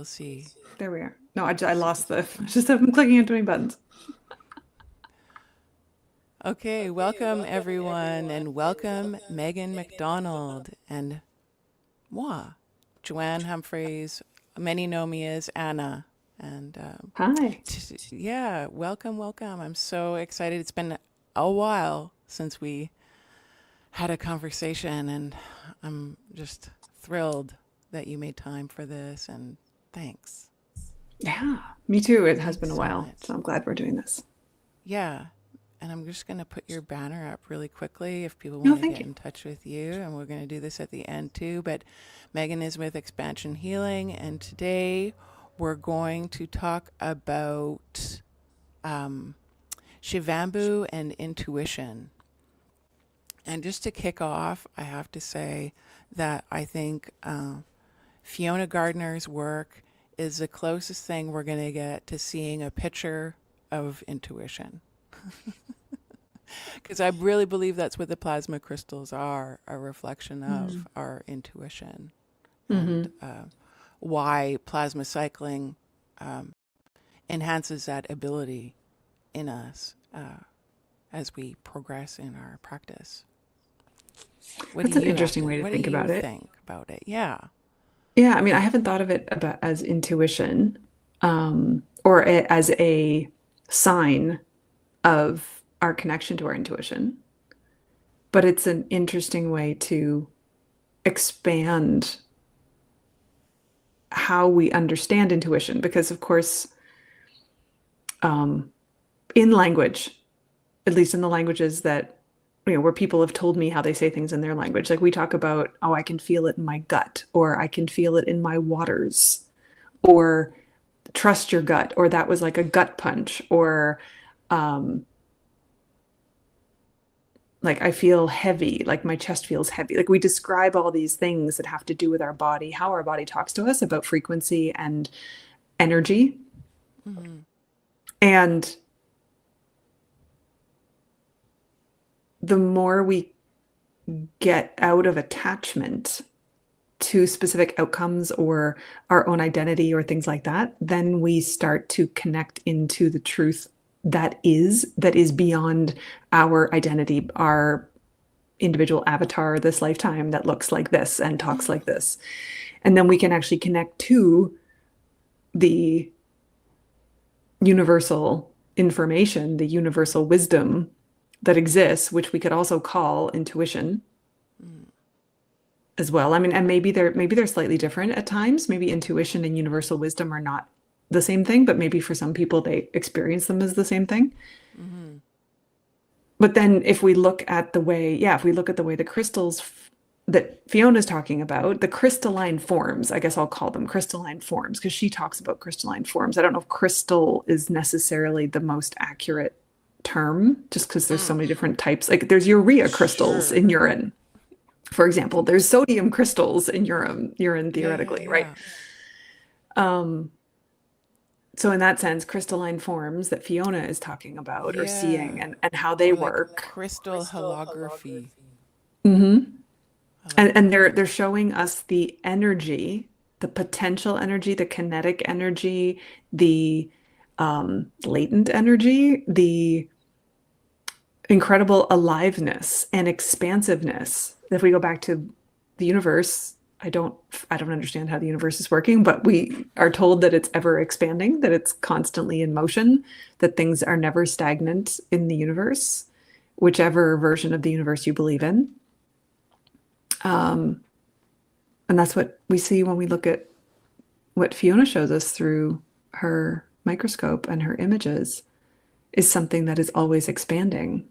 you'll see. There we are. No, I lost the. Just I'm clicking into my buttons. Okay, welcome everyone, and welcome Megan Macdonald and moi, Joanne Humphreys. Many know me as Anna. And Hi. yeah, welcome, welcome. I'm so excited. It's been a while since we had a conversation, and I'm just thrilled that you made time for this. And thanks. Yeah, me too. It has been Thanks a so while, much. so I'm glad we're doing this. Yeah. And I'm just going to put your banner up really quickly if people No, want to thank get you. in touch with you. And we're going to do this at the end too. But Megan is with Expansion Healing. And today we're going to talk about Shivambhu and Intuition. And just to kick off, I have to say that I think Fiona Gardner's work is the closest thing we're going to get to seeing a picture of intuition. Because I really believe that's what the plasma crystals are, a reflection Mm. of our intuition, and Mm-hmm. why plasma cycling enhances that ability in us as we progress in our practice. What do That's an you have interesting to, way to what do think you about it. think about it? Yeah. Yeah, I mean, I haven't thought of it about as intuition, or as a sign of our connection to our intuition, but it's an interesting way to expand how we understand intuition, because of course, um, in language, at least in the languages that, where people have told me how they say things in their language, like we talk about, oh, I can feel it in my gut, or I can feel it in my waters, or trust your gut, or that was like a gut punch, or um, like I feel heavy, like my chest feels heavy. Like we describe all these things that have to do with our body, how our body talks to us about frequency and energy. Mm-hmm. And the more we get out of attachment to specific outcomes or our own identity or things like that, then we start to connect into the truth that is beyond our identity, our individual avatar this lifetime that looks like this and talks like this. And then we can actually connect to the universal information, the universal wisdom that exists, which we could also call intuition as well. I mean, and maybe they're slightly different at times. Maybe intuition and universal wisdom are not the same thing, but maybe for some people they experience them as the same thing. Mm-hmm. But then if we look at the way, yeah, if we look at the way the crystals that Fiona's talking about, the crystalline forms, I guess I'll call them crystalline forms because she talks about crystalline forms. I don't know if crystal is necessarily the most accurate term just because there's so Mm. many different types. Like there's urea crystals Sure. in urine, for example. There's sodium crystals in urine Yeah, yeah, theoretically, right? yeah. Um, so in that sense, crystalline forms that Fiona is talking about or seeing Yeah. and how they Or like work. crystal holography. Mm-hmm. I like And that. they're showing us the energy, the potential energy, the kinetic energy, the latent energy, the incredible aliveness and expansiveness. If we go back to the universe, I don't understand how the universe is working, but we are told that it's ever expanding, that it's constantly in motion, that things are never stagnant in the universe, whichever version of the universe you believe in. Um, and that's what we see when we look at what Fiona shows us through her microscope and her images is something that is always expanding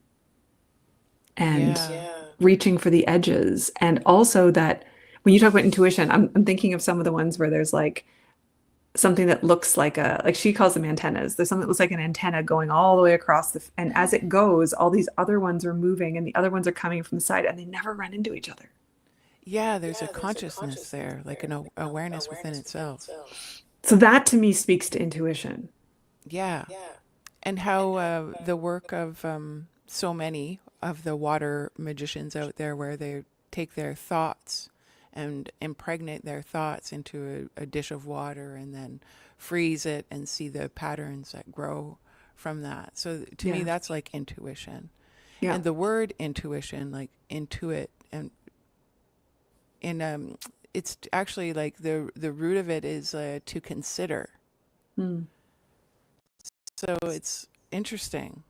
and Yeah. reaching for the edges. And also that when you talk about intuition, I'm thinking of some of the ones where there's like something that looks like she calls them antennas. There's something that looks like an antenna going all the way across and as it goes, all these other ones are moving and the other ones are coming from the side and they never run into each other. Yeah, there's a consciousness there, like an awareness within itself. So that to me speaks to intuition. Yeah. And how the work of so many of the water magicians out there, where they take their thoughts and impregnate their thoughts into a dish of water and then freeze it and see the patterns that grow from that. So to me, Yeah. that's like intuition. Yeah. And the word intuition, like intuit, and in it's actually like the root of it is to consider. Mm. So it's interesting.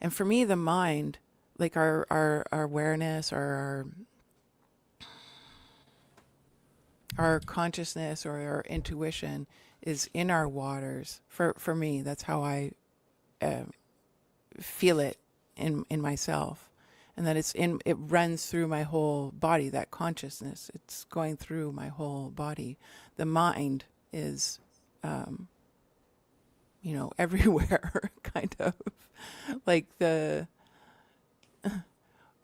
And for me, the mind, like our awareness or our consciousness or our intuition is in our waters. For me, that's how I feel it in myself. And that it runs through my whole body, that consciousness. It's going through my whole body. The mind is, everywhere, kind of. Like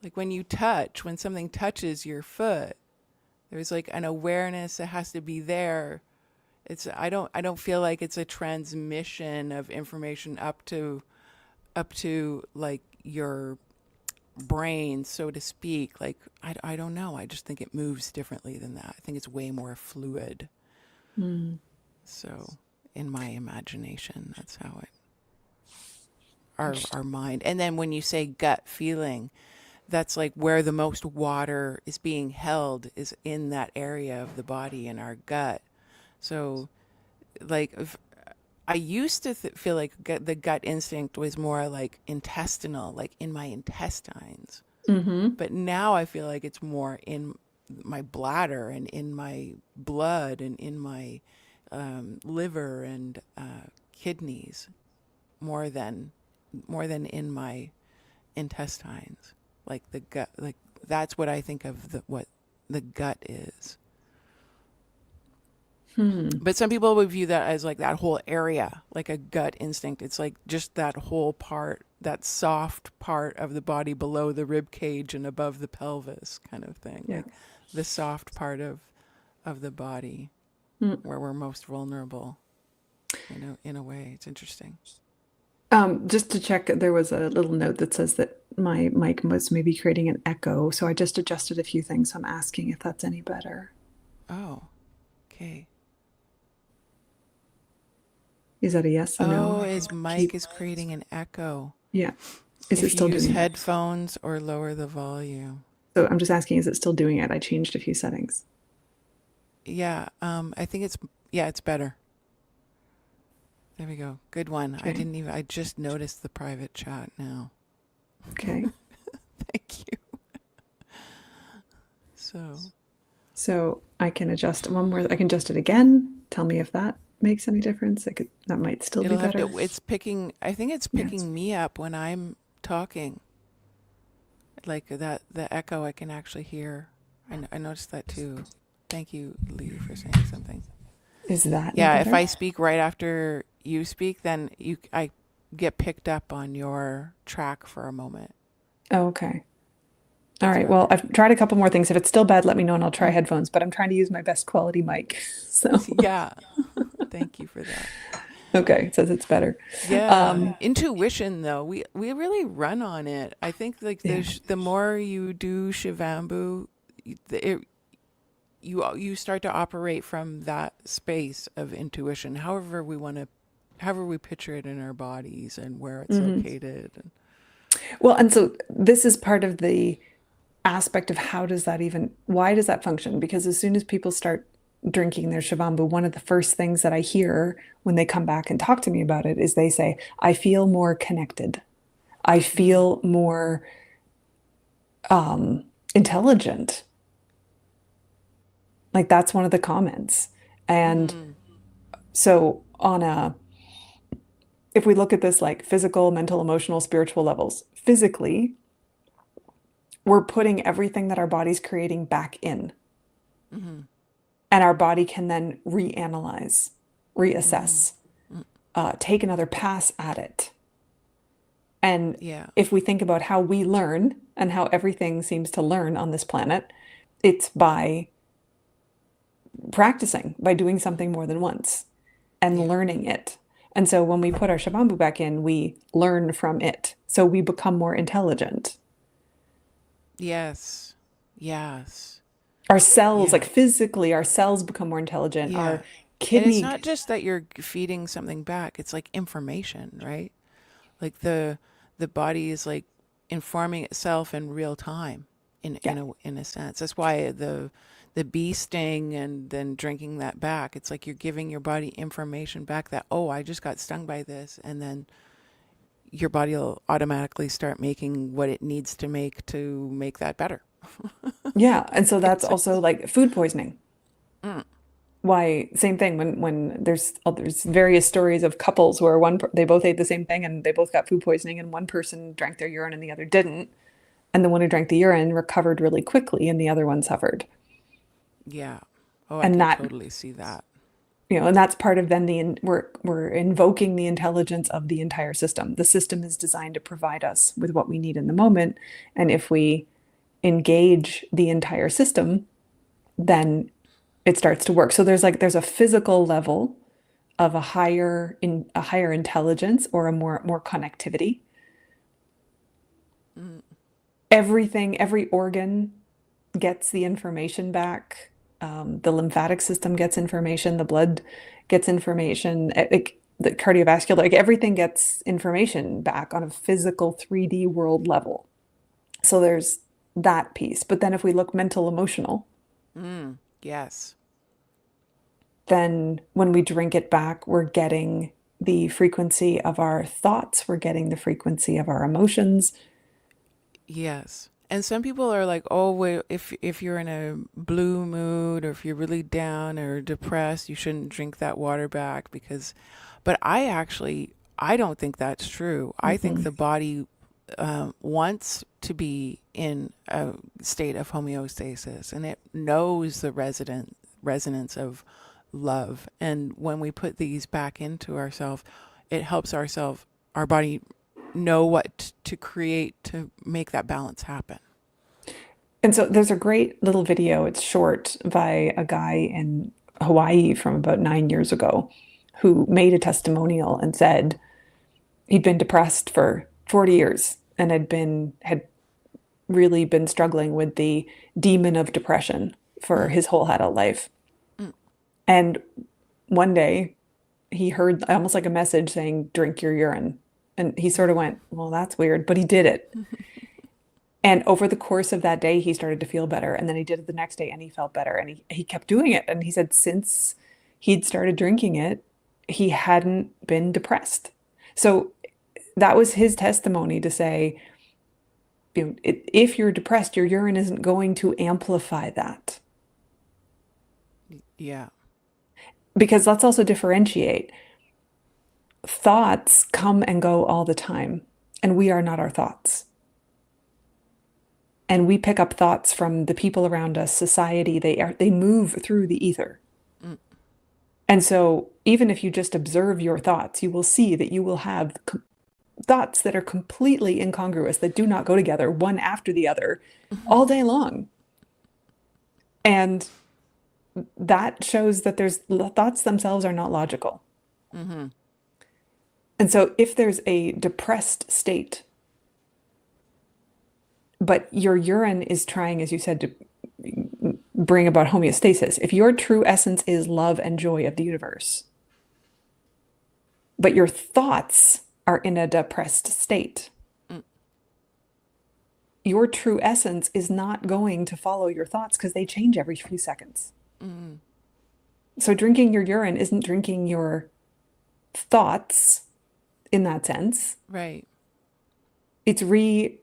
like when something touches your foot, there's like an awareness that has to be there. I don't feel like it's a transmission of information up to like your brain, so to speak. Like I don't know. I just think it moves differently than that. I think it's way more fluid. Mm. So in my imagination, that's how it our mind. And then when you say gut feeling, that's like where the most water is being held is in that area of the body in our gut. So like if, I used to feel like the gut instinct was more like intestinal, like in my intestines. Mm-hmm. But now I feel like it's more in my bladder and in my blood and in my liver and kidneys more than in my intestines. Like the gut, like that's what I think of what the gut is. But some people would view that as like that whole area, like a gut instinct. It's like just that whole part, that soft part of the body below the rib cage and above the pelvis kind of thing. Yeah. Like the soft part of the body where we're most vulnerable, in a way. It's interesting. Just to check, there was a little note that says that my mic was maybe creating an echo. So I just adjusted a few things. I'm asking if that's any better. Oh, okay. Is that a yes or no? Oh, his mic is creating an echo. Yeah. Is it If you still use doing it? headphones or lower the volume. So I'm just asking, is it still doing it? I changed a few settings. Yeah, I think it's better. There we go. Good one. Okay. I just noticed the private chat now. Okay. Thank you. So I can adjust one more. I can adjust it again. Tell me if that makes any difference. That might still be better. It's picking, I think it's picking me up when I'm talking. Like the echo I can actually hear. I noticed that too. Thank you, Lee, for saying something. Is that Yeah, better? if I speak right after you speak, then I get picked up on your track for a moment. Oh, okay. All right. Well, I've tried a couple more things. If it's still bad, let me know and I'll try headphones, but I'm trying to use my best quality mic. So, Yeah. Thank you for that. okay. It says it's better. Yeah. Intuition, though, we really run on it. I think like Yeah. the more you do Shivambhu, you start to operate from that space of intuition, however we picture it in our bodies and where it's located. Well, and so this is part of the aspect of why does that function? Because as soon as people start drinking their Shivambhu, one of the first things that I hear when they come back and talk to me about it is they say, I feel more connected. I feel more intelligent. Like that's one of the comments. And so if we look at this like physical, mental, emotional, spiritual levels, physically, we're putting everything that our body's creating back in. And our body can then reanalyze, reassess, take another pass at it. And if we think about how we learn and how everything seems to learn on this planet, it's by practicing, by doing something more than once and learning it. And so when we put our Shivambhu back in, we learn from it. So we become more intelligent. Yes. Yes. Our cells, like Yeah. physically, our cells become more intelligent. Our Yeah. And it's kidney, not just that you're feeding something back, it's like information, right? Like the body is like informing itself in real time yeah, in a sense. That's why the bee sting and then drinking that back, it's like you're giving your body information back that, oh, I just got stung by this, and then your body will automatically start making what it needs to make that better. yeah. And so that's It's like, also like food poisoning. mm, Why, same thing when there's various stories of couples where they both ate the same thing and they both got food poisoning and one person drank their urine and the other didn't. And the one who drank the urine recovered really quickly and the other one suffered. yeah. Oh, I And can that, totally see that. and that's part of then we're invoking the intelligence of the entire system. The system is designed to provide us with what we need in the moment. And if we engage the entire system, then it starts to work. So there's a physical level of a higher intelligence or a more connectivity. Mm, Everything, every organ gets the information back. The lymphatic system gets information, the blood gets information, like the cardiovascular, like everything gets information back on a physical 3D world level. So there's that piece. But then if we look mental, emotional, yes. then when we drink it back, we're getting the frequency of our thoughts, we're getting the frequency of our emotions. Yes. And some people are like, "Oh, wait, if you're in a blue mood or if you're really down or depressed, you shouldn't drink that water back because," but I don't think that's true. I think Mm-mm. the body wants to be in a state of homeostasis, and it knows the resonance of love. And when we put these back into ourselves, it helps our body know what to create to make that balance happen. And so there's a great little video, it's short, by a guy in Hawaii from about 9 years ago who made a testimonial and said he'd been depressed for 40 years and had really been struggling with the demon of depression for Mm, his whole adult life. mm, And one day he heard almost like a message saying, drink your urine. And he sort of went, well, that's weird, but he did it. And over the course of that day, he started to feel better. And then he did it the next day and he felt better. And he kept doing it. And he said since he'd started drinking it, he hadn't been depressed. So that was his testimony to say, if you're depressed, your urine isn't going to amplify that. yeah. Because let's also differentiate. Thoughts come and go all the time, and we are not our thoughts. And we pick up thoughts from the people around us, society. They move through the ether. Mm, And so even if you just observe your thoughts, you will see that you will have thoughts that are completely incongruous, that do not go together, one after the other, all day long. And that shows that there's thoughts themselves are not logical. mm-hmm. And so if there's a depressed state, but your urine is trying, as you said, to bring about homeostasis, if your true essence is love and joy of the universe, but your thoughts are in a depressed state, Mm, your true essence is not going to follow your thoughts because they change every few seconds. mm, So drinking your urine isn't drinking your thoughts in that sense. right. It's re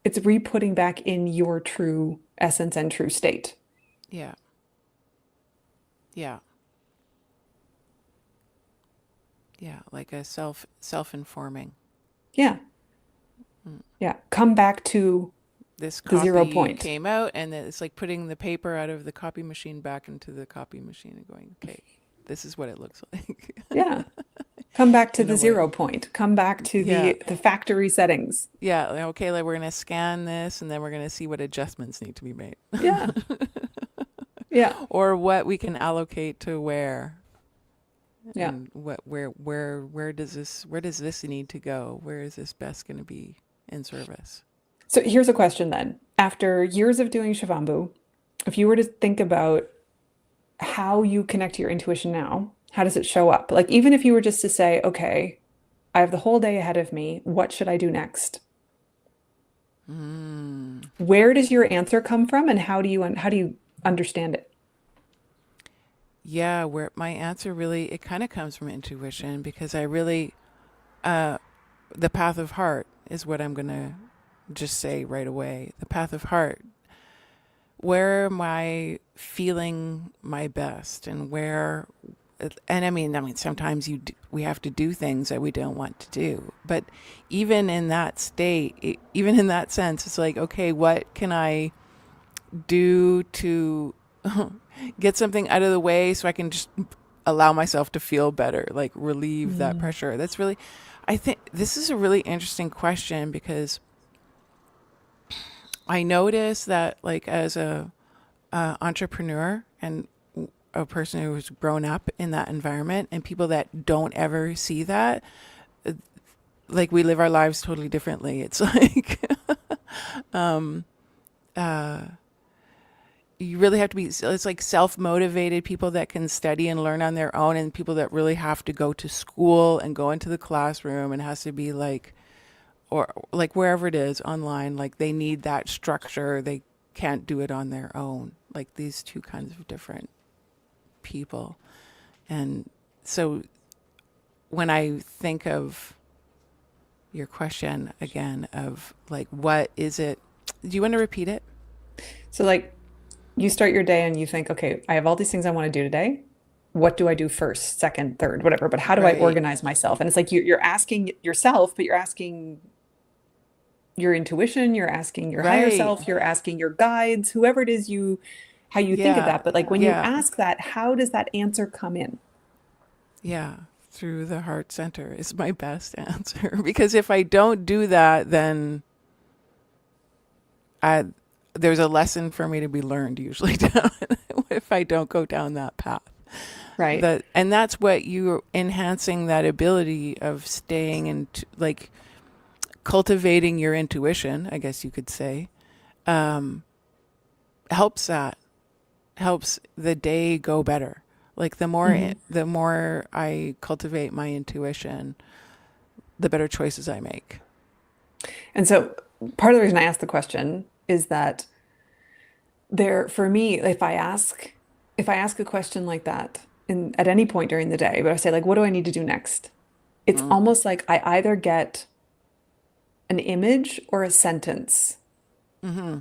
it's re-putting back in your true essence and true state. Yeah. Yeah. Yeah. Like a self-informing. Yeah. Mm. Yeah. Come back to This the 0 copy point. came out, and it's like putting the paper out of the copy machine back into the copy machine and going, okay, this is what it looks like Yeah. Come back to in the a way. 0 point. Come back to Yeah. the factory settings. Yeah. Like, okay, like we're going to scan this and then we're going to see what adjustments need to be made Yeah. Yeah. or what we can allocate to where Yeah. and where does this need to go? Where is this best going to be in service? So here's a question then. After years of doing Shivambhu, if you were to think about how you connect to your intuition now, how does it show up? Like, even if you were just to say, okay, I have the whole day ahead of me, what should I do next? Mm. Where does your answer come from, and how do you understand it? Yeah, where my answer really, it kind of comes from intuition because I really, uh, the path of heart is what I'm going to just say right away. The path of heart. Where am I feeling my best, and where, and I mean, sometimes we have to do things that we don't want to do. But even in that state, even in that sense, it's like, okay, what can I do to get something out of the way so I can just allow myself to feel better, like relieve that Mm. pressure? That's really, I think this is a really interesting question because I notice that, like, as a entrepreneur and a person who's grown up in that environment, and people that don't ever see that, uh, like, we live our lives totally differently. It's like, um, uh, you really have to be, it's like self-motivated people that can study and learn on their own, and people that really have to go to school and go into the classroom, and has to be like, or like wherever it is online, like they need that structure. They can't do it on their own. Like these two kinds of different people. And so when I think of your question again of like, what is it? Do you want to repeat it? So, like, you start your day and you think, okay, I have all these things I want to do today. What do I do first, second, third, whatever? But how do I Right. organize myself? And it's like you're asking yourself, but you're asking your intuition, you're asking your higher Right. self, you're asking your guides, whoever it is how you think of Yeah. that. But like when you Yeah. ask that, how does that answer come in? Yeah. Through the heart center is my best answer. Because if I don't do that, then I, there's a lesson for me to be learned usually down if I don't go down that path. Right. That, and that's what you're enhancing, that ability of staying and like cultivating your intuition, I guess you could say, um, helps that, helps the day go better. Like Hmm. the more I cultivate my intuition, the better choices I make. And so part of the reason I asked the question is that there, for me, if I ask a question like that in at any point during the day, but I say like, what do I need to do next? It's Mm. almost like I either get an image or a sentence. Mm-hmm.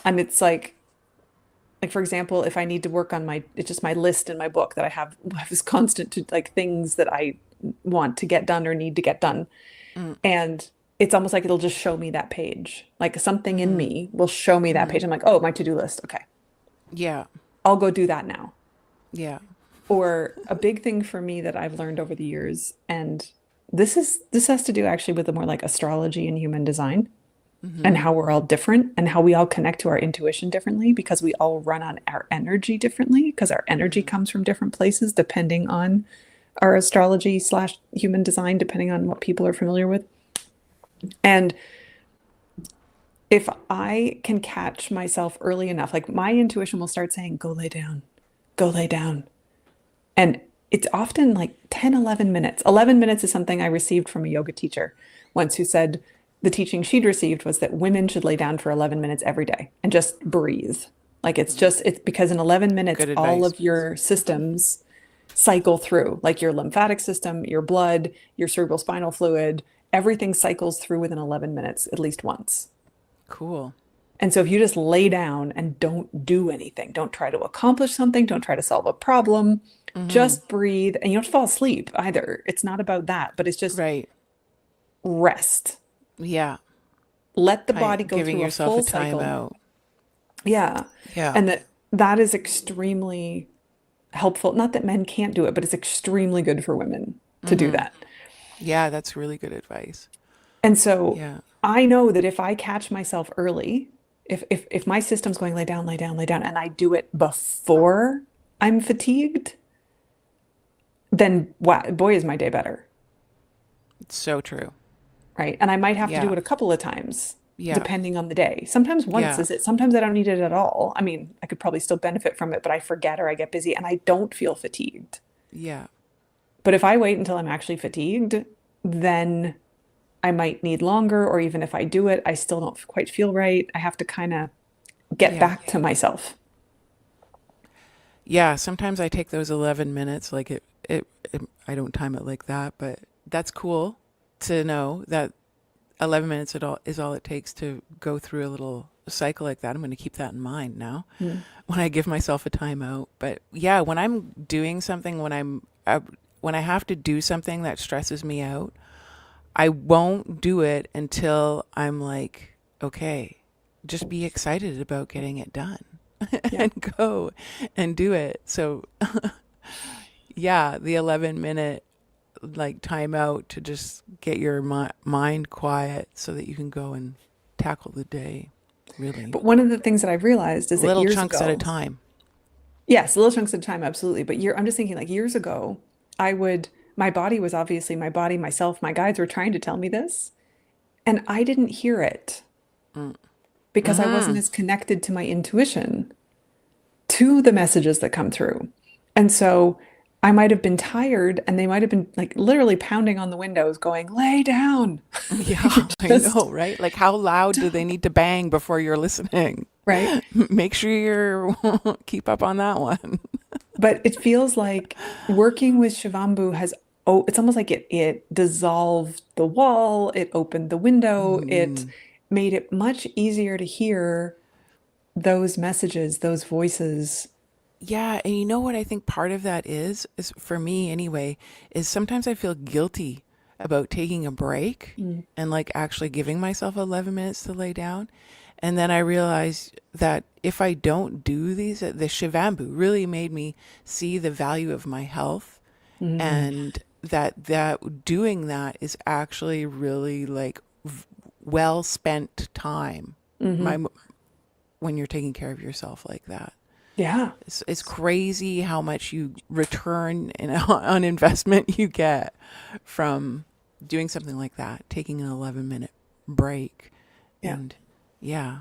And it's like for example, if I need to work on it's just my list in my book that I have this constant to like things that I want to get done or need to get done. Mm. And it's almost like it'll just show me that page. Like something in Mm-hmm. me will show me that Mm-hmm. page. I'm like, oh, my to-do list. Okay, Yeah. I'll go do that now. Yeah. Or a big thing for me that I've learned over the years, and this has to do actually with the more like astrology and human design and Mm-hmm. how we're all different and how we all connect to our intuition differently because we all run on our energy differently because our energy Mm-hmm. comes from different places depending on our astrology slash human design, depending on what people are familiar with. And if I can catch myself early enough, like my intuition will start saying, go lay down, go lay down. And it's often like 10, 11 minutes. 11 minutes is something I received from a yoga teacher once who said the teaching she'd received was that women should lay down for 11 minutes every day and just breathe. Like it's because in 11 minutes, Good all advice. of your systems cycle through, like your lymphatic system, your blood, your cerebral spinal fluid, everything cycles through within 11 minutes at least once. Cool. And so if you just lay down and don't do anything, don't try to accomplish something, don't try to solve a problem, Mm-hmm. just breathe. And you don't have to fall asleep either. It's not about that, but it's just Right. rest. Yeah. Let the I body go giving through a yourself a full cycle. timeout. Yeah. Yeah. And that is extremely helpful. Not that men can't do it, but it's extremely good for women to do Mm-hmm. that. Yeah, that's really good advice. And so Yeah. I know that if I catch myself early, if my system's going lay down, lay down, lay down, and I do it before I'm fatigued, then wow, boy, is my day better, It's so true. right? And I might have to do Yeah. it a couple of times Yeah. depending on the day. Sometimes once Yeah. is it, sometimes I don't need it at all. I mean, I could probably still benefit from it, but I forget or I get busy and I don't feel fatigued. Yeah. But if I wait until I'm actually fatigued, then I might need longer, or even if I do it, I still don't quite feel right. I have to kind of get Yeah. back to myself. Yeah. Sometimes I take those 11 minutes, like I don't time it like that, but that's cool to know that 11 minutes at all is all it takes to go through a little cycle like that. I'm going to keep that in mind now Mm. when I give myself a timeout. But yeah, when I'm doing something, when I have to do something that stresses me out, I won't do it until I'm like, okay, just be excited about getting it done Yeah. and go and do it. So yeah, the 11-minute like time out to just get your mind quiet so that you can go and tackle the day, really. But one of the things that I've realized is that Little years chunks at a ago, time. yes, little chunks at a time, absolutely. But I'm just thinking like years ago, my body was obviously my body, myself, my guides were trying to tell me this, and I didn't hear it Mm. because I wasn't Mm-hmm. as connected to my intuition, to the messages that come through. And so I might have been tired and they might have been like literally pounding on the windows going, lay down. Yeah, I Just, know, right? Like, how loud do they need to bang before you're listening? right. Make sure you're keep up on that one. But it feels like working with Shivambhu has, oh, it's almost like it dissolved the wall, it opened the window, it Mm. made it much easier to hear those messages, those voices. Yeah, and you know what I think part of that is for me anyway, is sometimes I feel guilty about taking a break Mm. and like actually giving myself 11 minutes to lay down. And then I realized that if I don't do these, the Shivambu really made me see the value of my health, Mm. and that doing that is actually really like well spent time. Hmm. My when you're taking care of yourself like that. Yeah. It's crazy how much you return on investment you get from doing something like that, taking an 11-minute break. Yeah. And yeah,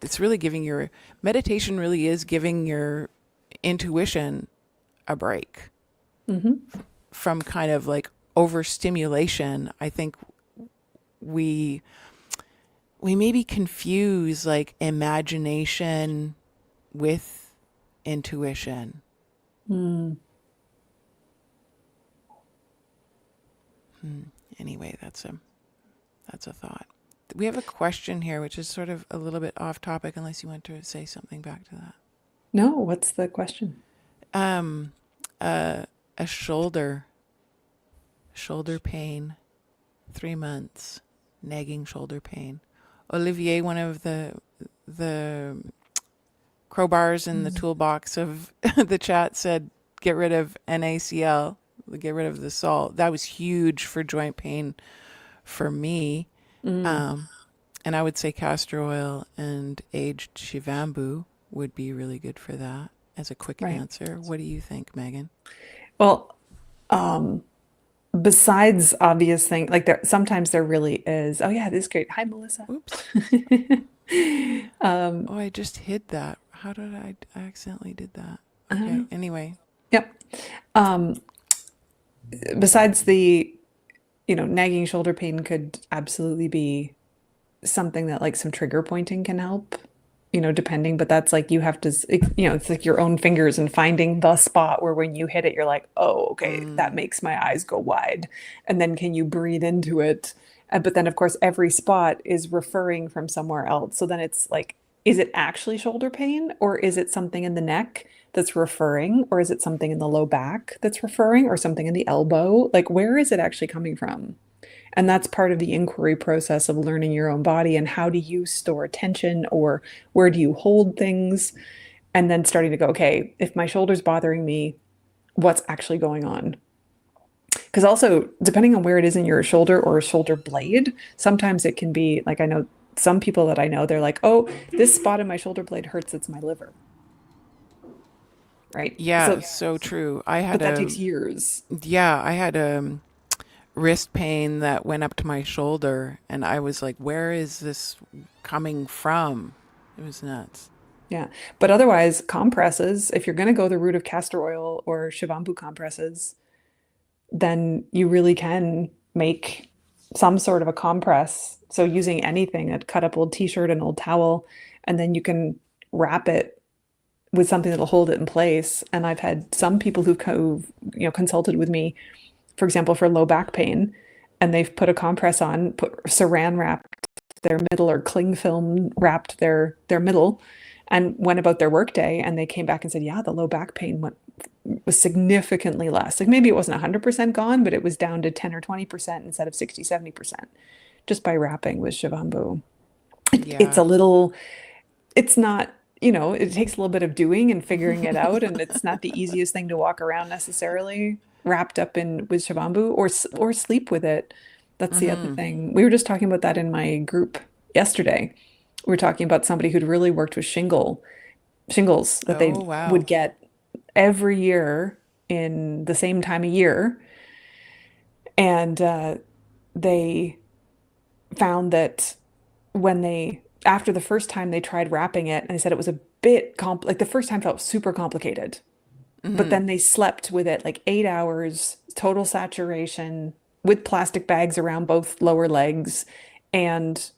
it's really giving your meditation really is giving your intuition a break Hmm. from kind of like overstimulation. I think we we maybe confuse like imagination with intuition. Mm. Hmm. Anyway, that's a thought. We have a question here, which is sort of a little bit off topic, unless you want to say something back to that. No, what's the question? Um, uh, a shoulder pain, 3 months, nagging shoulder pain. Olivier, one of the crowbars in the toolbox of the chat, said, "Get rid of NaCl, get rid of the salt." That was huge for joint pain for me. Mm. Um, and I would say castor oil and aged Shivambu would be really good for that as a quick Right. answer. What do you think, Megan? Well, um, besides obvious thing, like sometimes there really is. Oh yeah, this is great. Hi, Melissa. Oops. Um, Oh, I just hid that. How did I accidentally did that? Okay. uh, Anyway. yep. Um, besides the, nagging shoulder pain could absolutely be something that like some trigger pointing can help, depending, but that's like you have to, it's like your own fingers and finding the spot where when you hit it, you're like, oh, okay, that Mm, makes my eyes go wide. And then can you breathe into it? But then, of course, every spot is referring from somewhere else. So then it's like, is it actually shoulder pain or is it something in the neck that's referring? Or is it something in the low back that's referring or something in the elbow? Like, where is it actually coming from? And that's part of the inquiry process of learning your own body and how do you store tension or where do you hold things? And then starting to go, okay, if my shoulder's bothering me, what's actually going on? Because also, depending on where it is in your shoulder or shoulder blade, sometimes it can be like I know some people that I know, they're like, oh, this spot in my shoulder blade hurts, it's my liver, right? yeah, So, so true. I had but that a takes years. yeah, I had a wrist pain that went up to my shoulder, and I was like, where is this coming from? It was nuts. Yeah. But otherwise, compresses, if you're going to go the route of castor oil or Shivambhu compresses, then you really can make some sort of a compress. So using anything, a cut up old t-shirt, an old towel, and then you can wrap it with something that'll hold it in place. And I've had some people who've consulted with me, for example, for low back pain, and they've put a compress on, put saran wrapped their middle or cling film wrapped their middle, and went about their workday, and they came back and said, yeah, the low back pain was significantly less. Like maybe it wasn't 100% gone, but it was down to 10 or 20% instead of 60, 70% just by wrapping with Shivambhu. It's Yeah. a little, it's not, it takes a little bit of doing and figuring it out. And it's not the easiest thing to walk around necessarily wrapped up in with Shivambhu or sleep with it. That's the other thing. We were just talking about that in my group yesterday. We were talking about somebody who'd really worked with shingles that they Oh, wow. would get every year in the same time of year. And they found that after the first time they tried wrapping it, and they said it was a bit like the first time felt super complicated. But then they slept with it like 8 hours, total saturation, with plastic bags around both lower legs. And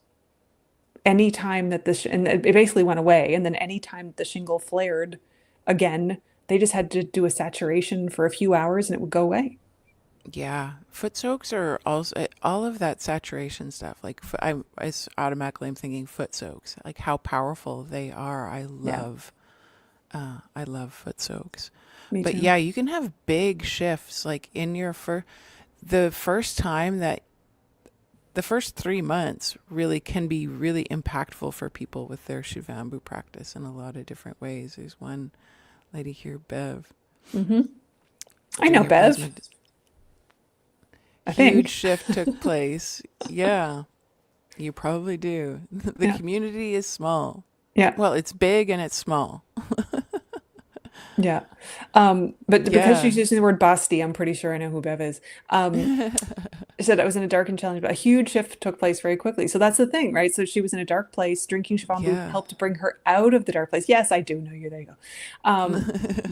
any time that and it basically went away. And then any time the shingle flared again, they just had to do a saturation for a few hours and it would go away. Yeah, foot soaks are also all of that saturation stuff. Like automatically I'm thinking foot soaks, like how powerful they are. Yeah, I love foot soaks. me But too. yeah, you can have big shifts like in the first time that the first 3 months really can be really impactful for people with their Shivambu practice in a lot of different ways. There's one lady here, Bev, Hmm. I know doing a Bev, plasma. I Huge think. shift took place. Yeah, you probably do. The Yeah. community is small. Yeah. Well, it's big and it's small. Yeah. But because Yeah. she's using the word basti, I'm pretty sure I know who Bev is. She said I was in a dark and challenging, but a huge shift took place very quickly. So that's the thing, right? So she was in a dark place. Drinking Shivambu Yeah. helped bring her out of the dark place. Yes, I do know you. There you go.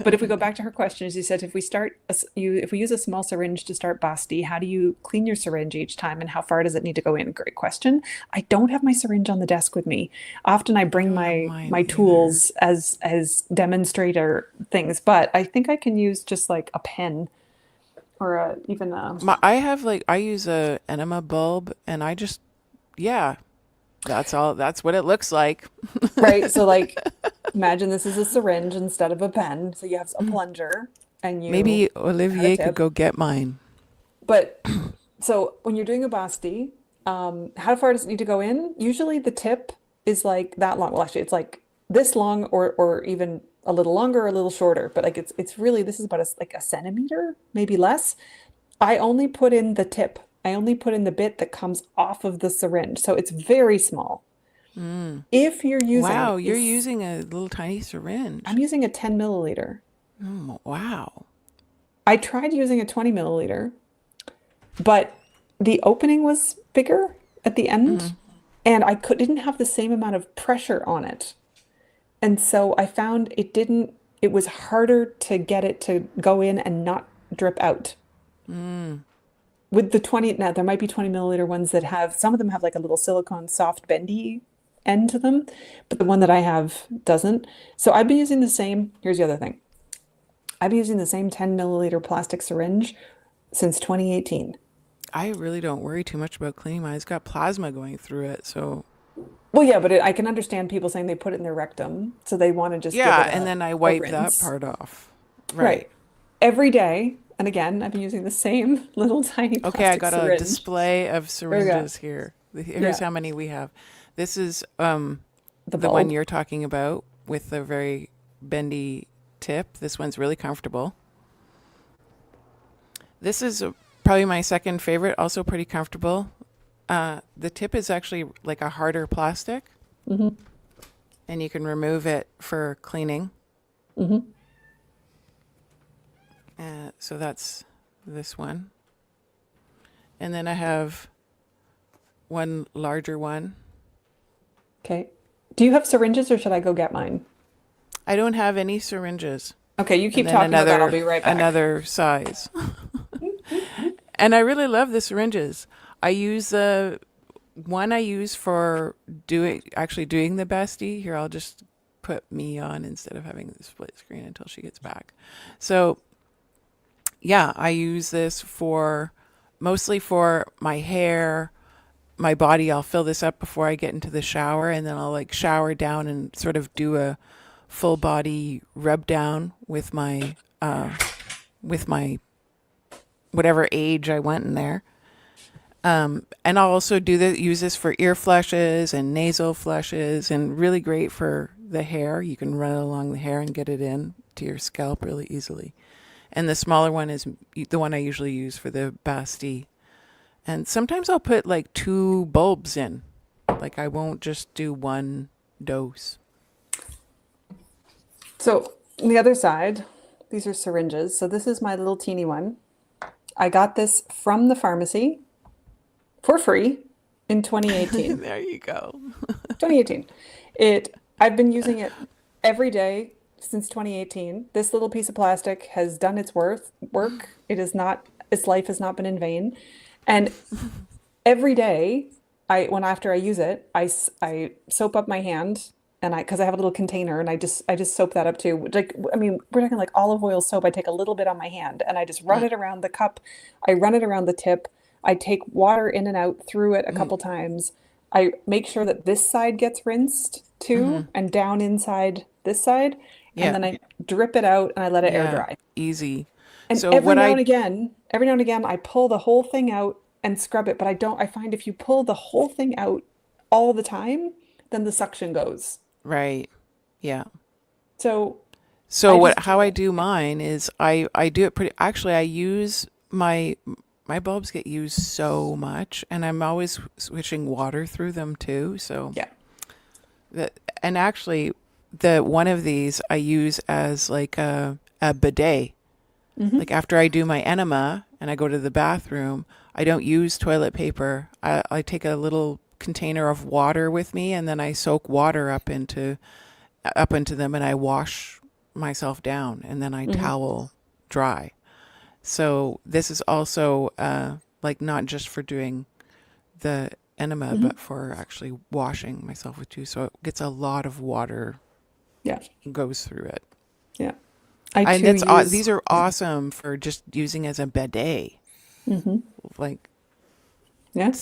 But if we go back to her question, she said, if we use a small syringe to start basti, how do you clean your syringe each time, and how far does it need to go in? Great question. I don't have my syringe on the desk with me. Often I I bring don't have my mine either. tools as demonstrator things, but I think I can use just like a pen or even a I use a enema bulb and yeah, that's all. That's what it looks like. right. So like imagine this is a syringe instead of a pen. So you have a plunger and you Maybe add a Olivier could tip. go get mine. But so when you're doing a basti, how far does it need to go in? Usually the tip is like that long. Well, actually, it's like this long, or even a little longer, or a little shorter. But like it's really this is about like a centimeter, maybe less. I only put in the tip. I only put in the bit that comes off of the syringe, so it's very small. If you're using Wow, you're using a little tiny I'm syringe. using a 10 milliliter. Wow. I tried using a 20 milliliter, but the opening was bigger at the end, and didn't have the same amount of pressure on it. And so I found it was harder to get it to go in and not drip out. With the 20, now there might be 20 milliliter ones some of them have like a little silicone soft bendy end to them, but the one that I have doesn't. So I've been using here's the other thing. I've been using the same 10 milliliter plastic syringe since 2018. I really don't worry too much about cleaning mine. It's got plasma going through it, so Well, yeah, but I can understand people saying they put it in their rectum, so they want to just give it yeah, and then I a wipe that rinse. part off. Right. Right. Every day. And again, I've been using the same little tiny Okay, I plastic got a syringe. display of There we go. syringes here. Here's Yeah. how many we have. This is The the one bulb. you're talking about with the very bendy tip. This one's really comfortable. This is probably my second favorite, also pretty comfortable. The tip is actually like a harder plastic, Hmm. and you can remove it for cleaning. Hmm. So that's this one. And then I have one larger one. Okay. Do you have syringes or should I go get mine? I don't have any syringes. Okay, you And keep then talking about that. I'll be right back. another size. And I really love the syringes. I use the one I use for doing the bestie. Here, I'll just put me on instead of having the split screen until she gets back. So yeah, I use this for mostly for my hair, my body. I'll fill this up before I get into the shower, and then I'll like shower down and sort of do a full body rub down with my whatever age I went in there. And I'll also use this for ear flushes and nasal flushes, and really great for the hair. You can run it along the hair and get it in to your scalp really easily. And the smaller one is the one I usually use for the Basti. And sometimes I'll put like 2 bulbs in. Like I won't just do one dose. So on the other side, these are syringes. So this is my little teeny one. I got this from the pharmacy for free in 2018. There you go. 2018. I've been using it every day since 2018. This little piece of plastic has done its work. Its life has not been in vain. And every day, after I use it, I soap up my hand, and because I have a little container, and I just soap that up too. Like, I mean, we're talking like olive oil soap. I take a little bit on my hand and I just run it around the cup. I run it around the tip. I take water in and out through it a couple times. I make sure that this side gets rinsed too, and down inside this side. Yeah. And then I drip it out and I let it air Yeah. dry. Easy. And So every now and again, I pull the whole thing out and scrub it. But I find if you pull the whole thing out all the time, then the suction goes. right. Yeah. So So I what just, how I do mine is I do it pretty actually I use my bulbs get used so much, and I'm always switching water through them too. So yeah. the and actually the one of these I use as like a bidet. Like after I do my enema and I go to the bathroom, I don't use toilet paper. I take a little container of water with me, and then I soak water up into them, and I wash myself down, and then I hmm towel dry. So this is also like not just for doing the enema, hmm but for actually washing myself with too. So it gets a lot of water Yeah. goes through it. Yeah. I And too that's use, these are yeah. awesome for just using as a bidet. hmm Like Yeah.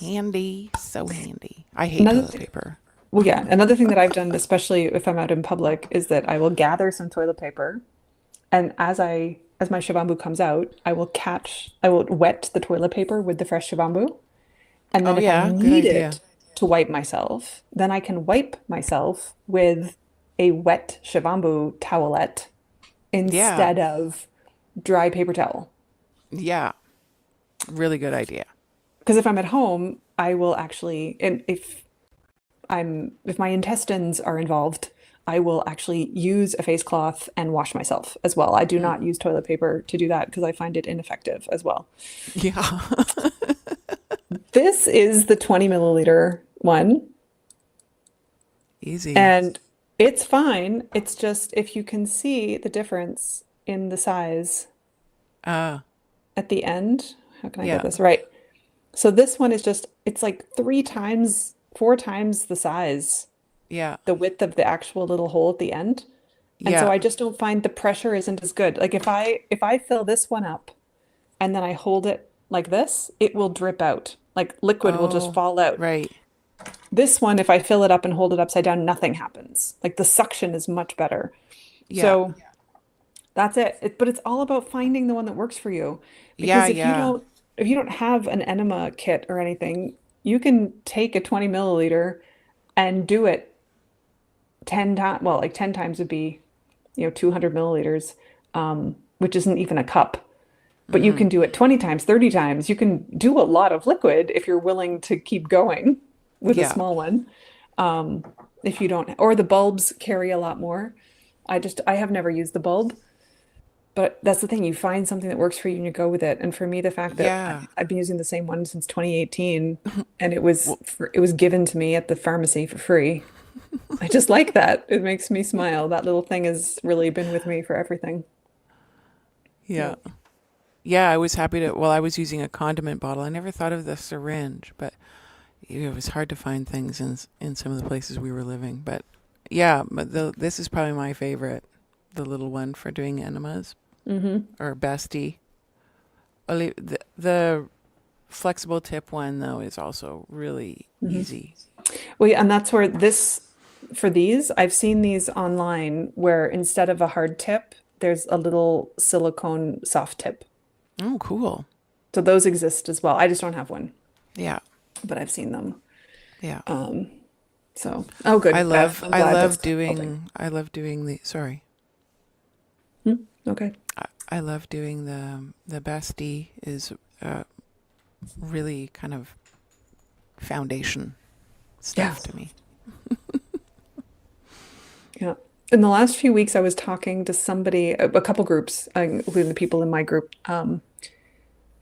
handy, so handy. I hate Another toilet thing, paper. well, yeah, another thing that I've done, especially if I'm out in public, is that I will gather some toilet paper, and as my Shivambu comes out, I will wet the toilet paper with the fresh Shivambu, and then Oh if I yeah, good need idea. it to wipe myself, then I can wipe myself with a wet Shivambu towelette Yeah, instead of dry paper towel. yeah, really good idea. Because if I'm at home, I will actually, and if my intestines are involved, I will actually use a face cloth and wash myself as well. I do not use toilet paper to do that because I find it ineffective as well. Yeah, This is the 20 milliliter one, easy. and it's fine. It's just if you can see the difference in the size Uh, at the end. How can I get yeah, this right? So this one is it's like 4 times the size, yeah, the width of the actual little hole at the end. And so yeah. I just don't find the pressure isn't as good. Like if I fill this one up and then I hold it like this, it will drip out. Like liquid will just Oh, fall out. right. This one, if I fill it up and hold it upside down, nothing happens. Like the suction is much better. Yeah, So that's but it's all about finding the one that works for you. yeah, Because yeah, if you don't have an enema kit or anything, you can take a 20 milliliter and do it 10 times. Well, like 10 times would be, 200 milliliters, which isn't even a cup. But you can do it 20 times, 30 times. You can do a lot of liquid if you're willing to keep going with a yeah. small one. Um, or the bulbs carry a lot more. I have never used the bulb, But that's the thing, you find something that works for you and you go with it. And for me, the fact that Yeah. I've been using the same one since 2018 and Well, it was given to me at the pharmacy for free. I just like that. It makes me smile. That little thing has really been with me for everything. yeah. Yeah. Yeah, I was happy to, well, I was using a condiment bottle. I never thought of the syringe, but it was hard to find things in some of the places we were living. But yeah, but this is probably my favorite, the little one for doing enemas Hmm. or bestie. The flexible tip one though is also really Hmm. easy. Well, yeah, and that's where for these, I've seen these online where instead of a hard tip, there's a little silicone soft tip. Oh, cool. So those exist as well. I just don't have one, Yeah, but I've seen them. yeah. Um, oh, good. I'm glad that's helping. I love doing the, sorry. Hmm? Okay. I love doing the bestie is really kind of foundation Yeah. stuff to me. Yeah. In the last few weeks, I was talking to somebody, a couple groups, including the people in my group,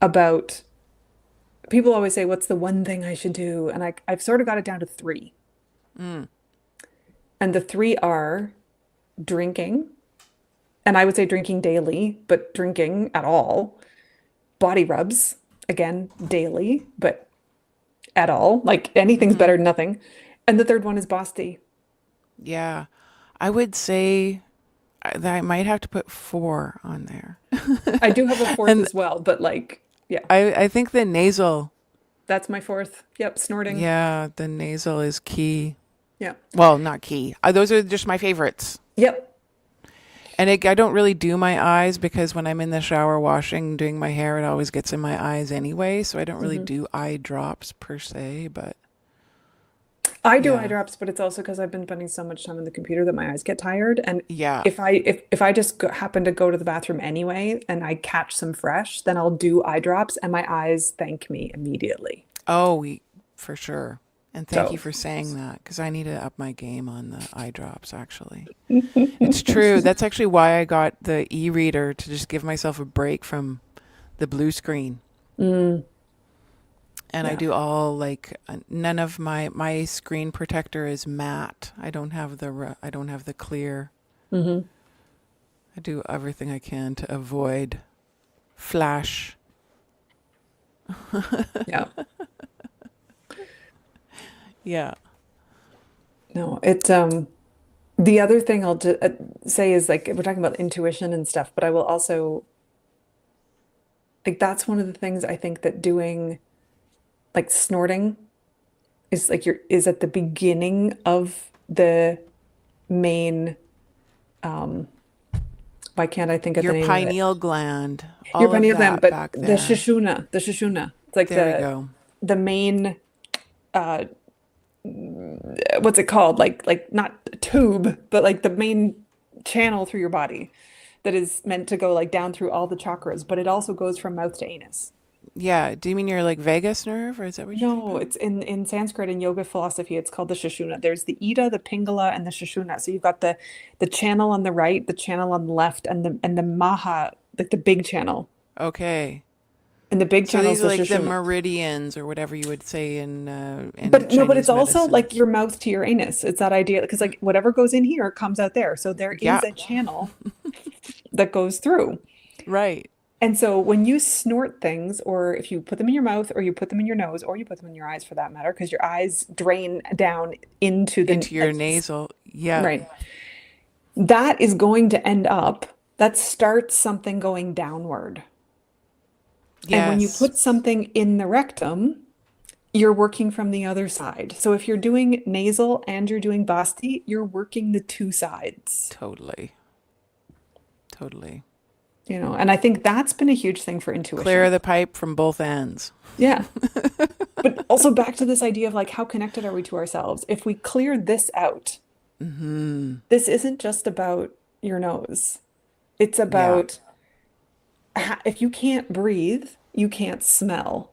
about people always say, "What's the one thing I should do?" And I've sort of got it down to three. Mm. And the three are drinking, and I would say drinking daily, but drinking at all. Body rubs, again, daily, but at all. Like anything's Hmm. better than nothing. And the third one is Basti. Yeah, I would say that I might have to put four on there. I do have a fourth And as well, but like, yeah, I think the nasal, that's my fourth. Yep, snorting. yeah, the nasal is key. Yeah. Well, not key. Those are just my favorites. Yep. And I don't really do my eyes because when I'm in the shower washing, doing my hair, it always gets in my eyes anyway. So I don't really Hmm. do eye drops per se, but I do eye yeah. drops, but it's also because I've been spending so much time on the computer that my eyes get tired. And Yeah. if I just happen to go to the bathroom anyway and I catch some fresh, then I'll do eye drops and my eyes thank me immediately. Oh, for sure. And thank you So, for saying that because I need to up my game on the eye drops, actually. It's true. That's actually why I got the e-reader to just give myself a break from the blue screen. mm, And I yeah. do all like none of my screen protector is matte. I don't have the clear. Hmm. I do everything I can to avoid flash. Yeah. Yeah. No, the other thing I'll say is like we're talking about intuition and stuff, but I will also like that's one of the things I think that doing like snorting is at the beginning of the main um why can't I think of the Your name of it? pineal gland, Your all of pineal gland, that but back there. the Shishuna. It's like There we go. the main uh what's it called? Like not a tube, but like the main channel through your body that is meant to go like down through all the chakras, but it also goes from mouth to anus. Yeah. Do you mean your like vagus nerve or is that what you're talking No, about? it's in Sanskrit and yoga philosophy, it's called the Shishuna. There's the Ida, the Pingala, and the Shishuna. So you've got the channel on the right, the channel on the left, and the Maha, like the big channel. Okay. And the big So channel is these are the like the Shishuna. meridians or whatever you would say in But no, but it's Chinese also medicine. like your mouth to your anus. It's that idea because like whatever goes in here comes out there. So there Yeah. is a channel that goes through. Right. And so when you snort things, or if you put them in your mouth, or you put them in your nose, or you put them in your eyes for that matter, because your eyes drain down into the Into your like nasal. Yeah. right, that is going to end up, that starts something going downward. And when you Yes. put something in the rectum, you're working from the other side. So if you're doing nasal and you're doing basti, you're working the two sides. Totally. Totally. And I think that's been a huge thing for Clear intuition. the pipe from both ends. Yeah. But also back to this idea of like how connected are we to ourselves? If we clear this out, Hmm. this isn't just about your nose. It's Yeah. about if you can't breathe, you can't smell.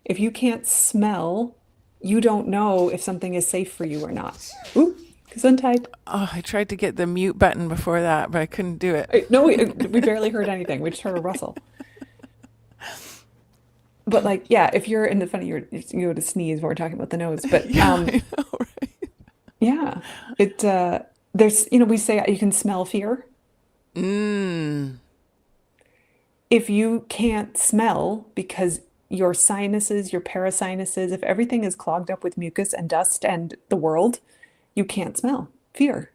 If you can't smell, you don't know if something is safe for you or not. Ooh. Gesundheit. Oh, I tried to get the mute button before that, but I couldn't do it. No, we barely heard anything. We just heard a rustle. But like, yeah, if you're in the funny, you go to sneeze when we're talking about the nose. But Yeah, I know, right? yeah, it there's we say you can smell fear. Mm, If you can't smell because your sinuses, your parasinuses, if everything is clogged up with mucus and dust and the world, you can't smell fear.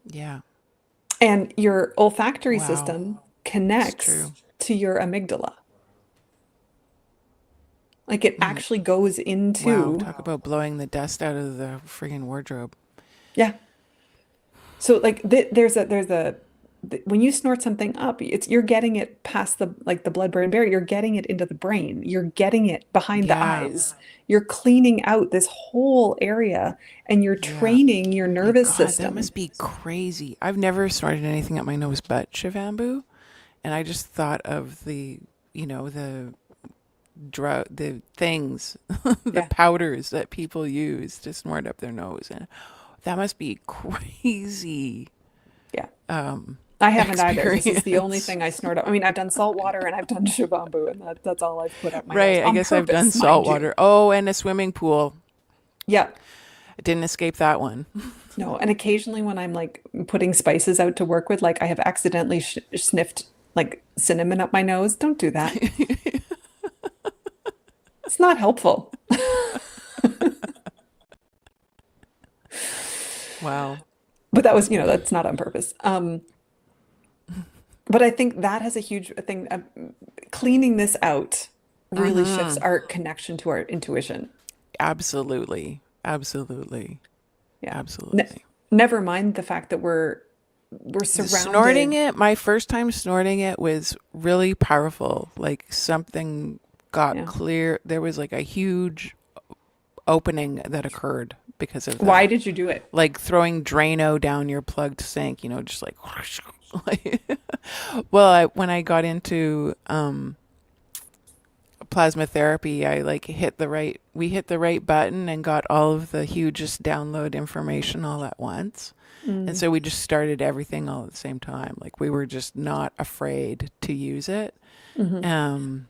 yeah. And your olfactory Wow. system It's connects true. to your amygdala. Like it Mm, actually goes wow. into, Talk about blowing the dust out of the friggin' wardrobe. yeah. So like when you snort something up, you're getting it past the blood-brain barrier. You're getting it into the brain. You're getting it behind the Yeah. eyes. You're cleaning out this whole area and you're Yeah. training your Oh my nervous God, that system. must be crazy. I've never snorted anything up my nose but Shivambhu. And I just thought of the the things, the Yeah. powders that people use to snort up their nose. And that must be crazy Yeah. um, I haven't either. This is the only experience. thing I snort up. I mean, I've done salt water and I've done Shivambu, and that's all I've put up my nose Right. I on guess I've done purpose, salt mind you. water. Oh, and a swimming pool. Yeah. I didn't escape that one. No, and occasionally when I'm like putting spices out to work with, like I have accidentally sh sniffed like cinnamon up my nose. Don't do that. It's not helpful. Wow. But that was, that's not on purpose. But I think that has a huge thing. Cleaning this out really shifts Mm-hmm. our connection to our intuition. Absolutely. Absolutely. Yeah. Ne Absolutely. Never mind the fact that we're Snorting surrounded. it, my first time snorting it was really powerful. Like something got Yeah. clear. There was like a huge opening that occurred because of Why that. did you do it? Like throwing Drano down your plugged sink, just like, like well, when I got into plasma therapy, I like we hit the right button and got all of the hugest download information all at once. And Mm, so we just started everything all at the same time. Like we were just not afraid to use it. hmm Um,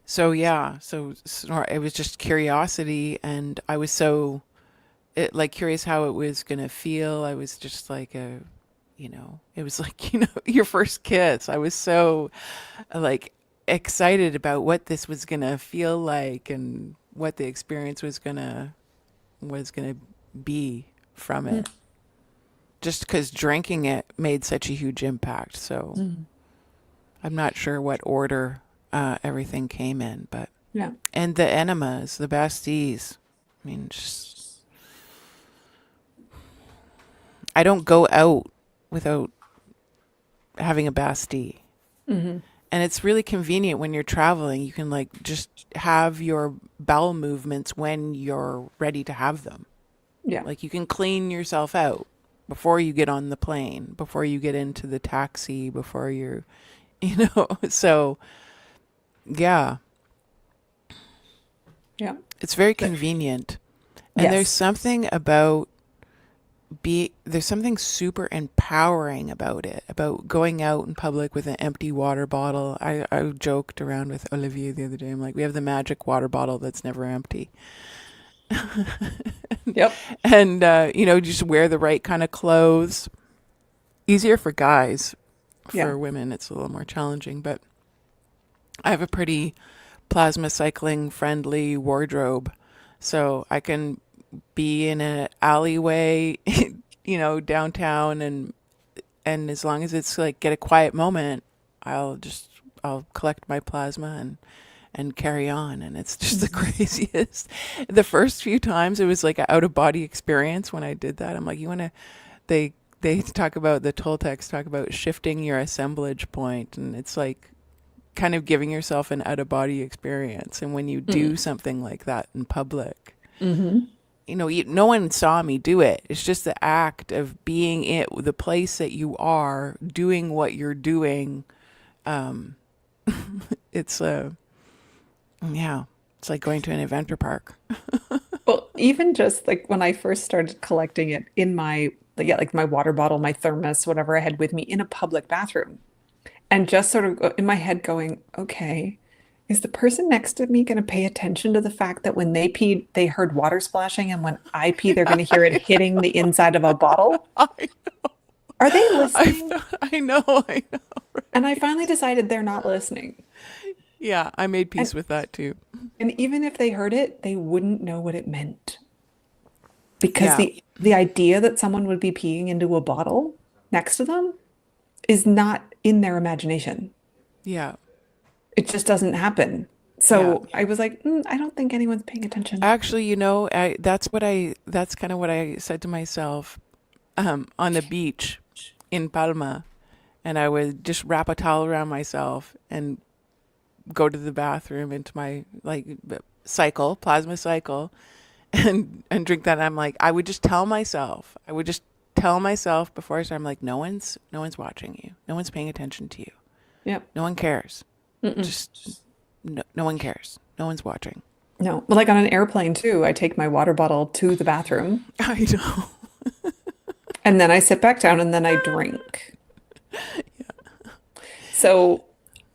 so yeah, it was just curiosity, and I was like curious how it was gonna feel. I was just like it was like your first kiss. I was so like excited about what this was gonna feel like and what the experience was gonna be from mm, it. Just because drinking it made such a huge impact. So mm. I'm not sure what order everything came in, but Yeah. and the enemas, the basties. I mean, just I don't go out without having a bastie. hmm And it's really convenient when you're traveling. You can like just have your bowel movements when you're ready to have them. Yeah. Like you can clean yourself out before you get on the plane, before you get into the taxi, before you're, so yeah, Yeah. it's very But convenient. And yes. there's something super empowering about it, about going out in public with an empty water bottle. I joked around with Olivier the other day. I'm like, we have the magic water bottle that's never empty. Yep. And, just wear the right kind of clothes. Easier for guys. Yeah. For women, it's a little more challenging, but I have a pretty plasma cycling friendly wardrobe. So I can be in an alleyway, downtown, and as long as it's like get a quiet moment, I'll collect my plasma and carry on. And it's just the Mhm. craziest. The first few times it was like an out of body experience when I did that. I'm like, they talk about the Toltecs talk about shifting your assemblage point, and it's like kind of giving yourself an out of body experience. And when you do Mm. something like that in public, hmm no one saw me do it. It's just the act of being it, the place that you are, doing what you're doing. Um, it's yeah, it's like going to an adventure park. Well, even just like when I first started collecting it in my, yeah, like my water bottle, my thermos, whatever I had with me in a public bathroom, and just sort of in my head going, okay, is the person next to me going to pay attention to the fact that when they peed, they heard water splashing, and when I pee, they're going to hear it hitting the inside of a bottle? I, Are they I, listening? I know, I know. And I finally decided they're not listening. Yeah, I made And peace with that too. even if they heard it, they wouldn't know what it meant. Because Yeah, the idea that someone would be peeing into a bottle next to them is not in their imagination. yeah, It just doesn't happen. yeah. So I was like, I don't think anyone's paying attention. Actually, that's kind of what I said to myself on the beach in Palma. And I would just wrap a towel around myself and go to the bathroom into my like plasma cycle, and drink that. And I'm like, I would just tell myself before I start, I'm like, no one's watching you. No one's paying attention to you. Yep. No one cares. Mm-mm. Just no one cares. No one's watching. No. But like on an airplane too, I take my water bottle to the bathroom I know. and then I sit back down and then I drink. So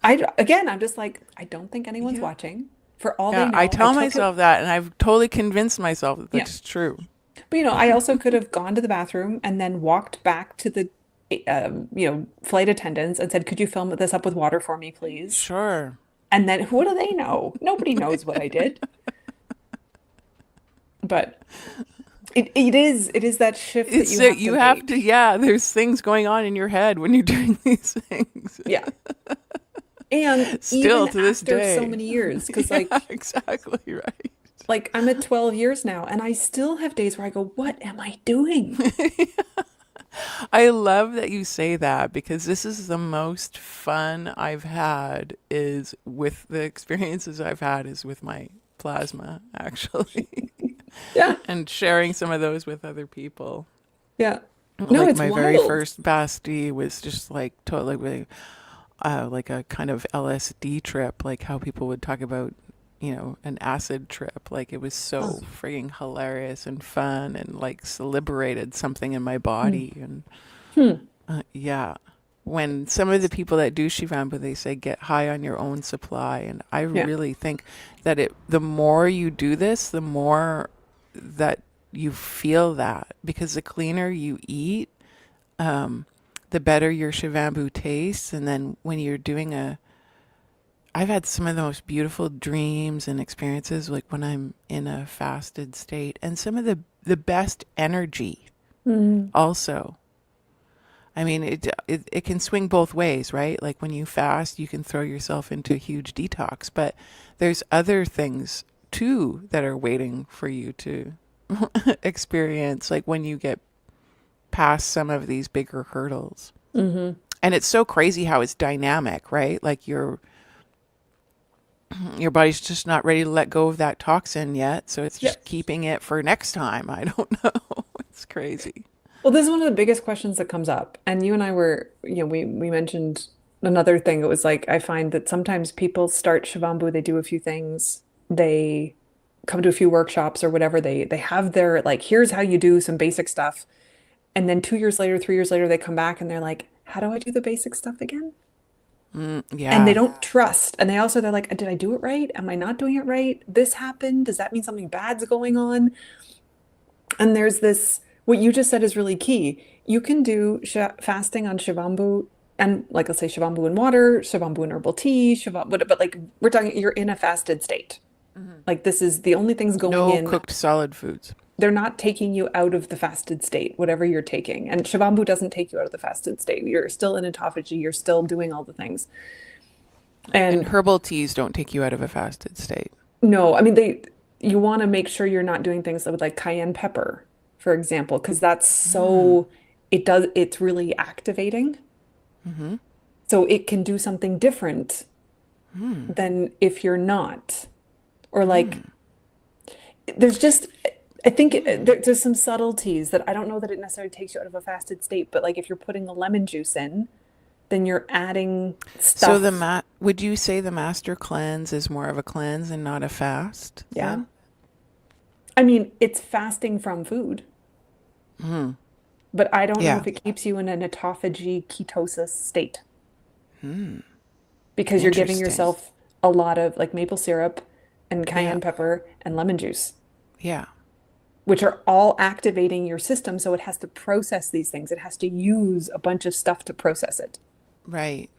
I'm just like, I don't think anyone's Yeah. watching. For all they Yeah, I know, I tell took it. myself that, and I've totally convinced myself that Yeah. that's true. But I also could have gone to the bathroom and then walked back to the flight attendants and said, "Could you fill this up with water for me, please?" Sure. And then what do they know? Nobody knows what I did. But it is that shift that It's you have to you have to, make. yeah, there's things going on in your head when you're doing these things. Yeah. And Still even to this after so day. many years, because Yeah, exactly right. I'm at 12 years now and I still have days where I go, what am I doing? I love that you say that because this is the most fun I've had is with the experiences I've had is with my plasma, actually, Yeah. and sharing some of those with other people. Yeah. No, Like it's my very wild. first Basti was just like totally like a kind of LSD trip, like how people would talk about, an acid trip. Like it was Huh. so frigging hilarious and fun and like liberated something in my Hmm. body. And Hmm. yeah, when some of the people that do Shivambhu, they say get high on your own supply. And I Yeah. really think that the more you do this, the more that you feel that because the cleaner you eat, the better your Shivambhu tastes. And then when you're doing I've had some of the most beautiful dreams and experiences, like when I'm in a fasted state, and some of the best energy Hmm. also. I mean, it can swing both ways, right? Like when you fast, you can throw yourself into a huge detox, but there's other things too that are waiting for you to experience, like when you get past some of these bigger hurdles. Hmm. And it's so crazy how it's dynamic, right? Like your body's just not ready to let go of that toxin yet, so it's Yeah. just keeping it for next time. I don't know. It's crazy. Well, this is one of the biggest questions that comes up. And you and I were, we mentioned another thing. It was like I find that sometimes people start Shivambu, they do a few things, they come to a few workshops or whatever. They have their like, here's how you do some basic stuff. And then 2 years later, 3 years later, they come back and they're like, how do I do the basic stuff again? And they Yeah. don't trust. And they're like, did I do it right? Am I not doing it right? This happened. Does that mean something bad's going on? And there's this, what you just said is really key. You can do fasting on Shivambu and like let's say Shivambu in water, Shivambu in herbal tea, but like we're talking, you're in a fasted state. Like this is the only things going No in. cooked solid foods. They're not taking you out of the fasted state, whatever you're taking. And Shivambu doesn't take you out of the fasted state. You're still in autophagy. You're still doing all the things. And And herbal teas don't take you out of a fasted state. no, I mean you want to make sure you're not doing things with like cayenne pepper, for example, because that's so it's really activating. So it can do something different than if you're not. Or like there's just I think there's some subtleties that I don't know that it necessarily takes you out of a fasted state, but like if you're putting the lemon juice in, then you're adding So stuff. would you say the master cleanse is more of a cleanse and not a fast Yeah. then? I mean, it's fasting from food, Hmm. but I don't know Yeah. if it keeps you in an autophagy ketosis state Hmm. because you're giving Interesting. yourself a lot of like maple syrup and Yeah. cayenne pepper and lemon juice, Yeah. which are all activating your system. So it has to process these things. It has to use a bunch of stuff to process it. Right.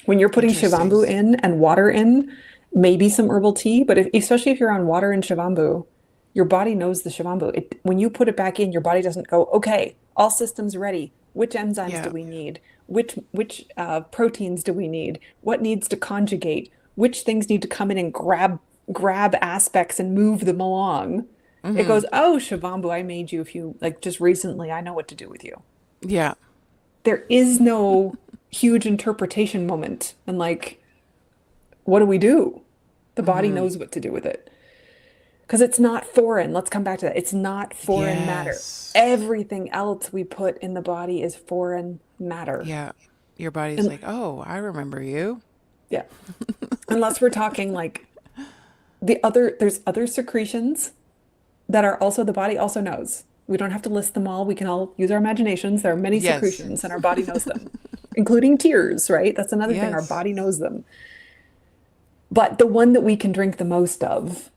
When you're putting Interesting. Shivambu in and water in, maybe some herbal tea, but especially if you're on water and Shivambu, your body knows the Shivambu. When you put it back in, your body doesn't go, okay, all systems ready. Which enzymes do Yeah. we need? Which proteins do we need? What needs to conjugate? Which things need to come in and grab aspects and move them along? It Hmm. goes, oh, Shivambu, I made you a few like just recently. I know what to do with you. Yeah. There is no huge interpretation moment and like what do we do? The body Hmm. knows what to do with it because it's not foreign. Let's come back to that. It's not foreign matter. Yes. Everything else we put in the body is foreign matter. Yeah. Your body's And like, oh, I remember you. yeah, unless we're talking like there's other secretions that are also the body also knows. We don't have to list them all. We can all use our imaginations. There are many Yes. secretions and our body knows them, including tears, right? That's another thing. Our Yes. body knows them. But the one that we can drink the most of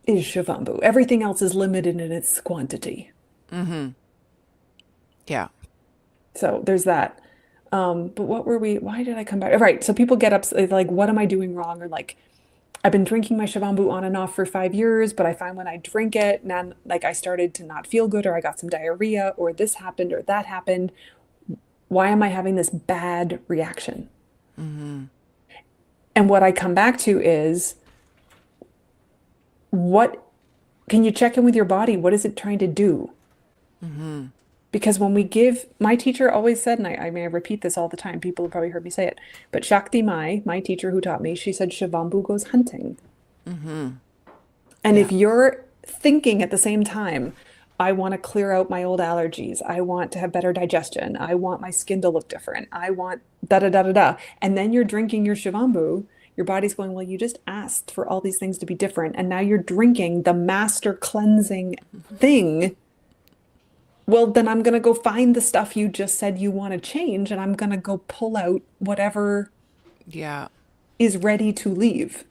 is Shivambu. Everything else is limited in its quantity. Hmm. Yeah. So there's that. But what were we? Why did I come back? Right. So people get upset, like, what am I doing wrong? Or like, I've been drinking my Shivambu on and off for 5 years, but I find when I drink it, then like I started to not feel good, or I got some diarrhea, or this happened, or that happened. Why am I having this bad reaction? Hmm. And what I come back to is what can you check in with your body? What is it trying to do? Hmm. Because when we give, my teacher always said, and I may repeat this all the time, people have probably heard me say it, but Shakti Mai, my teacher who taught me, she said, Shivambu goes hunting. Hmm. And Yeah. if you're thinking at the same time, I want to clear out my old allergies, I want to have better digestion, I want my skin to look different, I want da da da da da, and then you're drinking your Shivambu, your body's going, well, you just asked for all these things to be different, and now you're drinking the master cleansing thing. Well, then I'm going to go find the stuff you just said you want to change, and I'm going to go pull out whatever Yeah. is ready to leave.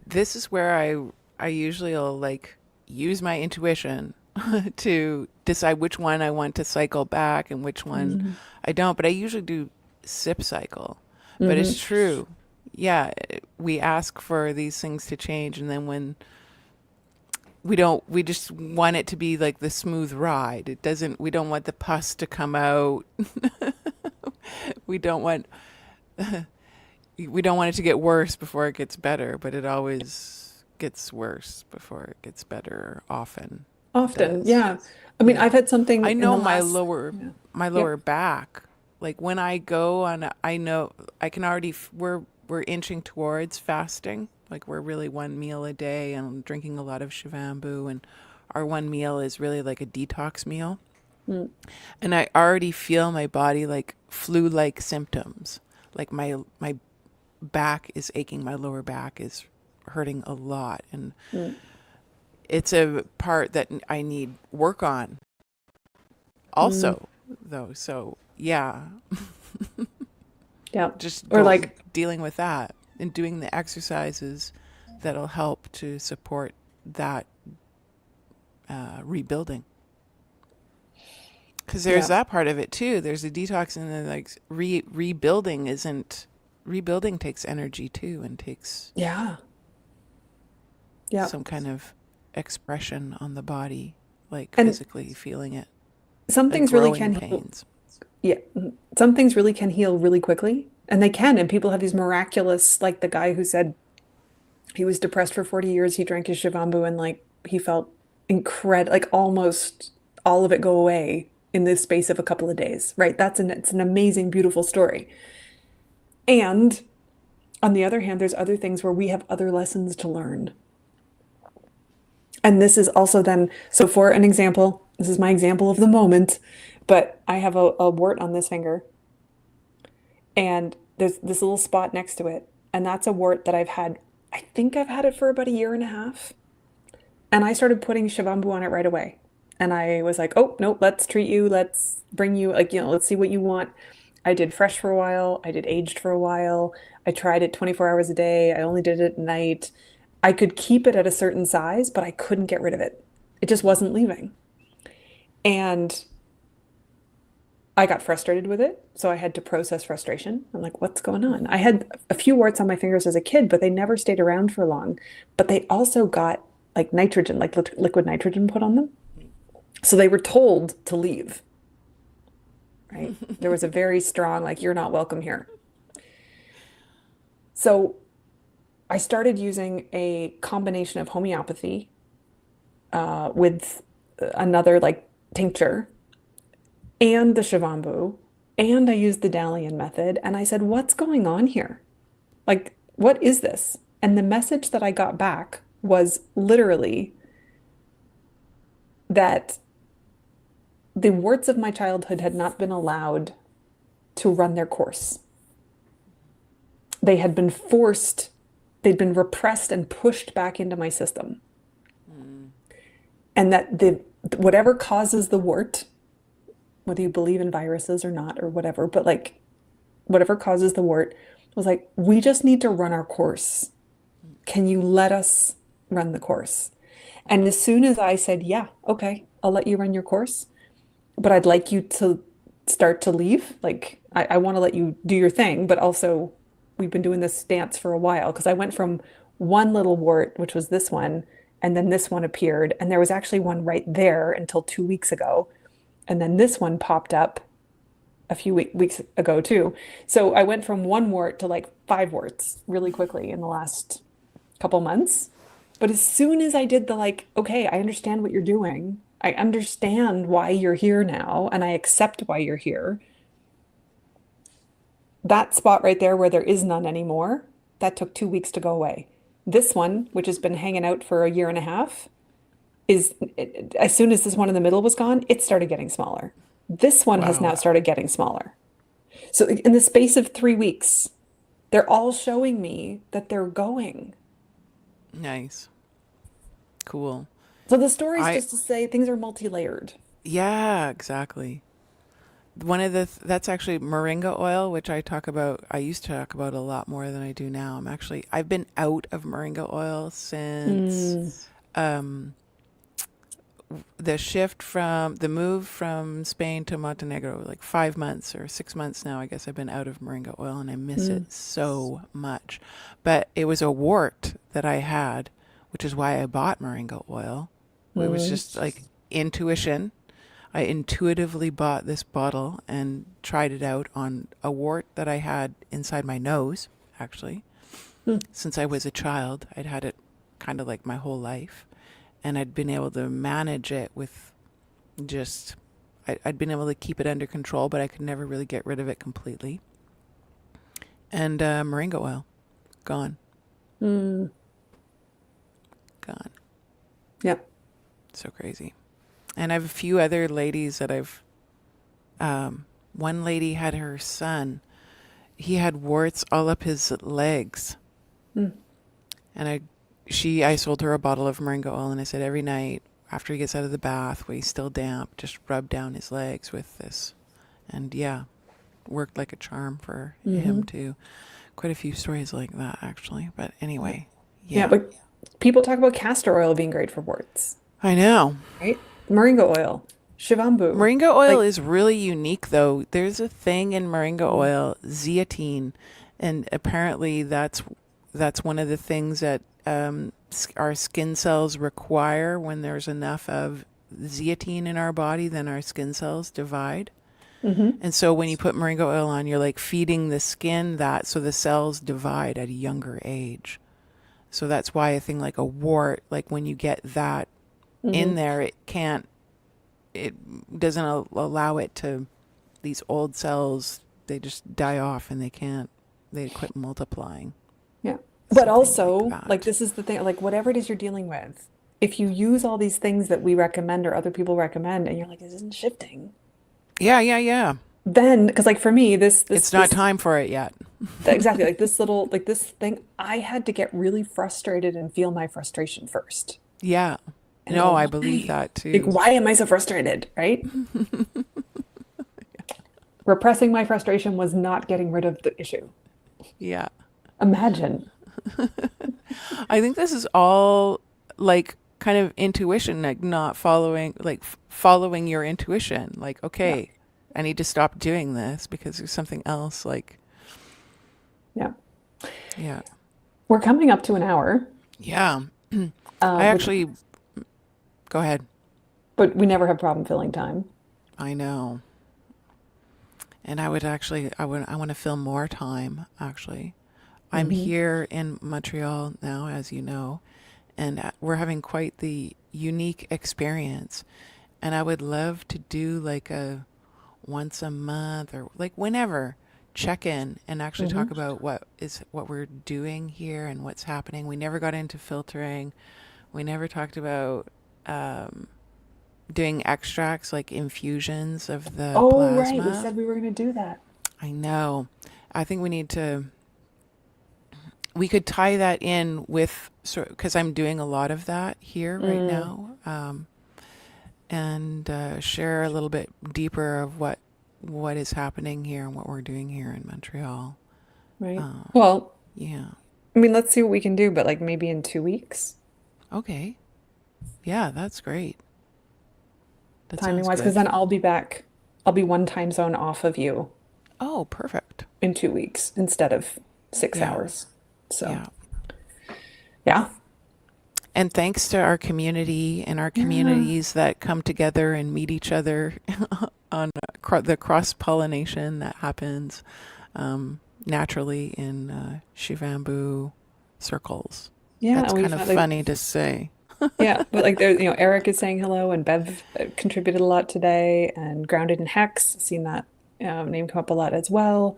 This is where I usually will like use my intuition to decide which one I want to cycle back and which one Mm-hmm. I don't. But I usually do sip cycle. But Mm-hmm. it's true. Yeah, we ask for these things to change, and then when we don't, we just want it to be like the smooth ride. It doesn't, we don't want the pus to come out. We don't want, we don't want it to get worse before it gets better, but it always gets worse before it gets better, often Often, does. yeah. I mean, Yeah. I've had something I in know the last, yeah. my Yep. lower back. Like when I go on, I know I can already, we're inching towards fasting. Like we're really one meal a day and drinking a lot of Shivambu, and our one meal is really like a detox meal. Mm, And I already feel my body like flu-like symptoms. Like my back is aching, my lower back is hurting a lot, and mm, it's a part that I need work on mm. also though. So yeah, Yeah. just Or go like, dealing with that and doing the exercises that'll help to support that rebuilding. Because there's yeah. that part of it too. There's a detox, and then like rebuilding isn't, rebuilding takes energy too, and takes Yeah. Yeah. some kind of expression on the body, like And physically feeling it, some like things really growing can heal. pains. Yeah. Some things really can heal really quickly. And they can. And people have these miraculous, like the guy who said he was depressed for 40 years, he drank his Shivambu and like he felt incredible, like almost all of it go away in the space of a couple of days, right? It's an amazing, beautiful story. And on the other hand, there's other things where we have other lessons to learn. And this is also then, so for an example, this is my example of the moment, but I have a wart on this finger and there's this little spot next to it. And that's a wart that I think I've had it for about a year and a half. And I started putting Shivambhu on it right away. And I was like, oh, no, let's treat you. Let's bring you, like, let's see what you want. I did fresh for a while. I did aged for a while. I tried it 24 hours a day. I only did it at night. I could keep it at a certain size, but I couldn't get rid of it. It just wasn't leaving. And I got frustrated with it. So I had to process frustration. I'm like, what's going on? I had a few warts on my fingers as a kid, but they never stayed around for long. But they also got like nitrogen, like liquid nitrogen put on them. So they were told to leave, right? There was a very strong, like, you're not welcome here. So I started using a combination of homeopathy with another like tincture and the Shivambu, and I used the Dalian method. And I said, what's going on here? Like, what is this? And the message that I got back was literally that the warts of my childhood had not been allowed to run their course. They had been forced, they'd been repressed and pushed back into my system. And that the whatever causes the wart, whether you believe in viruses or not or whatever, but like whatever causes the wart was like, we just need to run our course. Can you let us run the course? And as soon as I said, yeah, okay, I'll let you run your course, but I'd like you to start to leave. Like, I want to let you do your thing, but also we've been doing this dance for a while because I went from one little wart, which was this one, and then this one appeared, and there was actually one right there until 2 weeks ago. And then this one popped up a few weeks ago too. So I went from one wart to like 5 warts really quickly in the last couple months. But as soon as I did the like, okay, I understand what you're doing. I understand why you're here now, and I accept why you're here. That spot right there where there is none anymore, that took 2 weeks to go away. This one, which has been hanging out for a year and a half, as soon as this one in the middle was gone, it started getting smaller. This one has now Wow. started getting smaller. So in the space of 3 weeks, they're all showing me that they're going. Nice. Cool. So the story is I, just to say things are multi-layered. yeah, exactly. One of the, that's actually moringa oil, which I used to talk about a lot more than I do now. I've been out of moringa oil since Mm, um, the move from Spain to Montenegro, like 5 months or 6 months now. I guess I've been out of moringa oil and I miss mm, it so much. But it was a wart that I had, which is why I bought moringa oil. It was mm, just like intuition. I intuitively bought this bottle and tried it out on a wart that I had inside my nose, actually. mm. Since I was a child, I'd had it kind of like my whole life. And I'd been able to manage it with just, I'd been able to keep it under control, but I could never really get rid of it completely. And moringa oil, gone, Mm. gone. Yep. So crazy. And I have a few other ladies that one lady had her son, he had warts all up his legs. Mm. And I sold her a bottle of moringa oil and I said every night after he gets out of the bath, when he's still damp, just rub down his legs with this. And yeah, worked like a charm for Hmm. him too. Quite a few stories like that actually. But anyway, Yeah, yeah. but people talk about castor oil being great for warts, I know. right? Moringa oil, Shivambu. Moringa oil Like, is really unique though. There's a thing in moringa mm, oil, zeatin, and apparently that's one of the things that our skin cells require. When there's enough of zeatin in our body, then our skin cells divide. hmm. And so when you put moringa oil on, you're like feeding the skin that, so the cells divide at a younger age. So that's why a thing like a wart, like when you get that in Hmm. there, it doesn't allow it to, these old cells, they just die off and they quit multiplying. Yeah. But Something like also, like, that. this is the thing, like, whatever it is you're dealing with, if you use all these things that we recommend or other people recommend, and you're like, this isn't shifting, Yeah, yeah, yeah. then, because like for me, It's not time for it yet. exactly, like this little, like this thing, I had to get really frustrated and feel my frustration first. Yeah. and go, No, I believe why? that Like, too. why am I so frustrated? Right? Repressing my frustration was not getting rid of the issue. Yeah. Imagine. I think this is all like kind of intuition, like not following, like following your intuition. Like, Yeah. okay, I need to stop doing this because there's something else. Like, Yeah. yeah. We're coming up to an hour, Yeah. I which, actually, go ahead. but we never have problem filling time. I know. And I would actually, I want to fill more time, actually. I'm Hmm. here in Montreal now, as you know, and we're having quite the unique experience. And I would love to do like a once a month or like whenever check in and actually talk Hmm. about what we're doing here and what's happening. We never got into filtering. We never talked about um, doing extracts like infusions of the Oh, right. We plasma. said we were going to do that. I know. I think we need to. We could tie that in with sort because I'm doing a lot of that here right Mm, now, and share a little bit deeper of what is happening here and what we're doing here in Montreal. right. Uh, Well, yeah. I mean, let's see what we can do, but like maybe in 2 weeks, Okay. Yeah, that's great. That timing sounds wise, because good. then I'll be back. I'll be one time zone off of you Oh, perfect. in 2 weeks instead of six Yeah. hours. So, Yeah. yeah. And thanks to our community and our Yeah. communities that come together and meet each other on the cross pollination that happens naturally in Shivambhu circles. Yeah. That's And we kind of found like, funny to say. yeah, but like there, Eric is saying hello and Bev contributed a lot today and Grounded in Hex, seen that name come up a lot as well.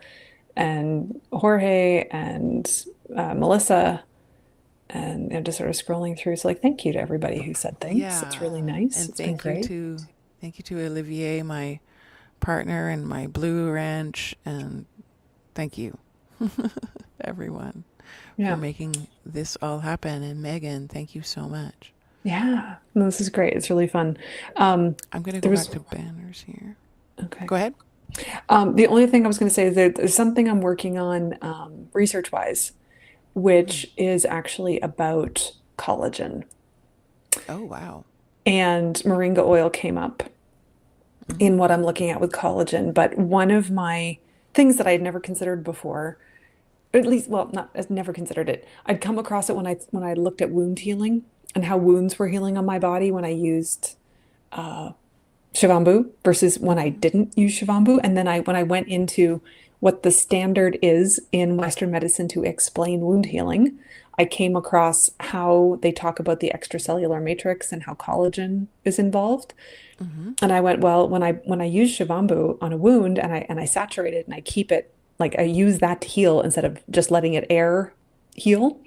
And Jorge and Melissa and just sort of scrolling through. So like, thank you to everybody who said things. It's Yeah. really nice. And It's been great. thank you to Olivier, my partner and my Blue Ranch, and thank you everyone for Yeah. making this all happen. And Megan, thank you so much. Yeah. No, this is great. It's really fun. Um, I'm going to go there back was to banners here. okay. Go ahead. The only thing I was going to say is that there's something I'm working on research wise, Mm. which is actually about collagen. Oh, wow. And moringa oil came up Hmm. in what I'm looking at with collagen. But one of my things that I had never considered before, at least, well, not I've never considered it. I'd come across it when I looked at wound healing and how wounds were healing on my body when I used Shivambu versus when I Hmm. didn't use Shivambu. And then when I went into what the standard is in Western medicine to explain wound healing, I came across how they talk about the extracellular matrix and how collagen is involved. Hmm. And I went, well, when I use Shivambu on a wound and I saturate it and I keep it like I use that to heal instead of just letting it air heal,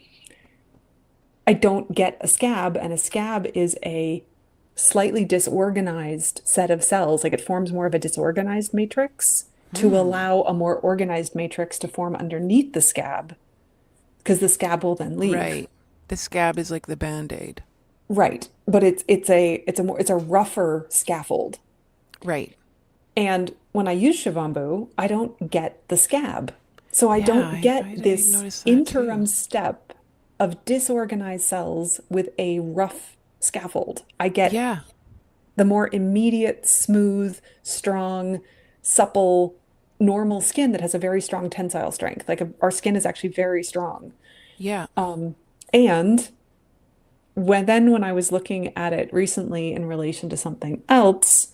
I don't get a scab, and a scab is a slightly disorganized set of cells. Like it forms more of a disorganized matrix to Hmm. allow a more organized matrix to form underneath the scab, because the scab will then leave. Right. The scab is like the band-aid. Right. But it's a rougher scaffold. Right. And when I use Shivambu, I don't get the scab. So I Yeah, don't get I this noticed that interim too. step of disorganized cells with a rough scaffold. I get Yeah. the more immediate, smooth, strong, supple, normal skin that has a very strong tensile strength. Like our skin is actually very strong. Yeah. And when I was looking at it recently in relation to something else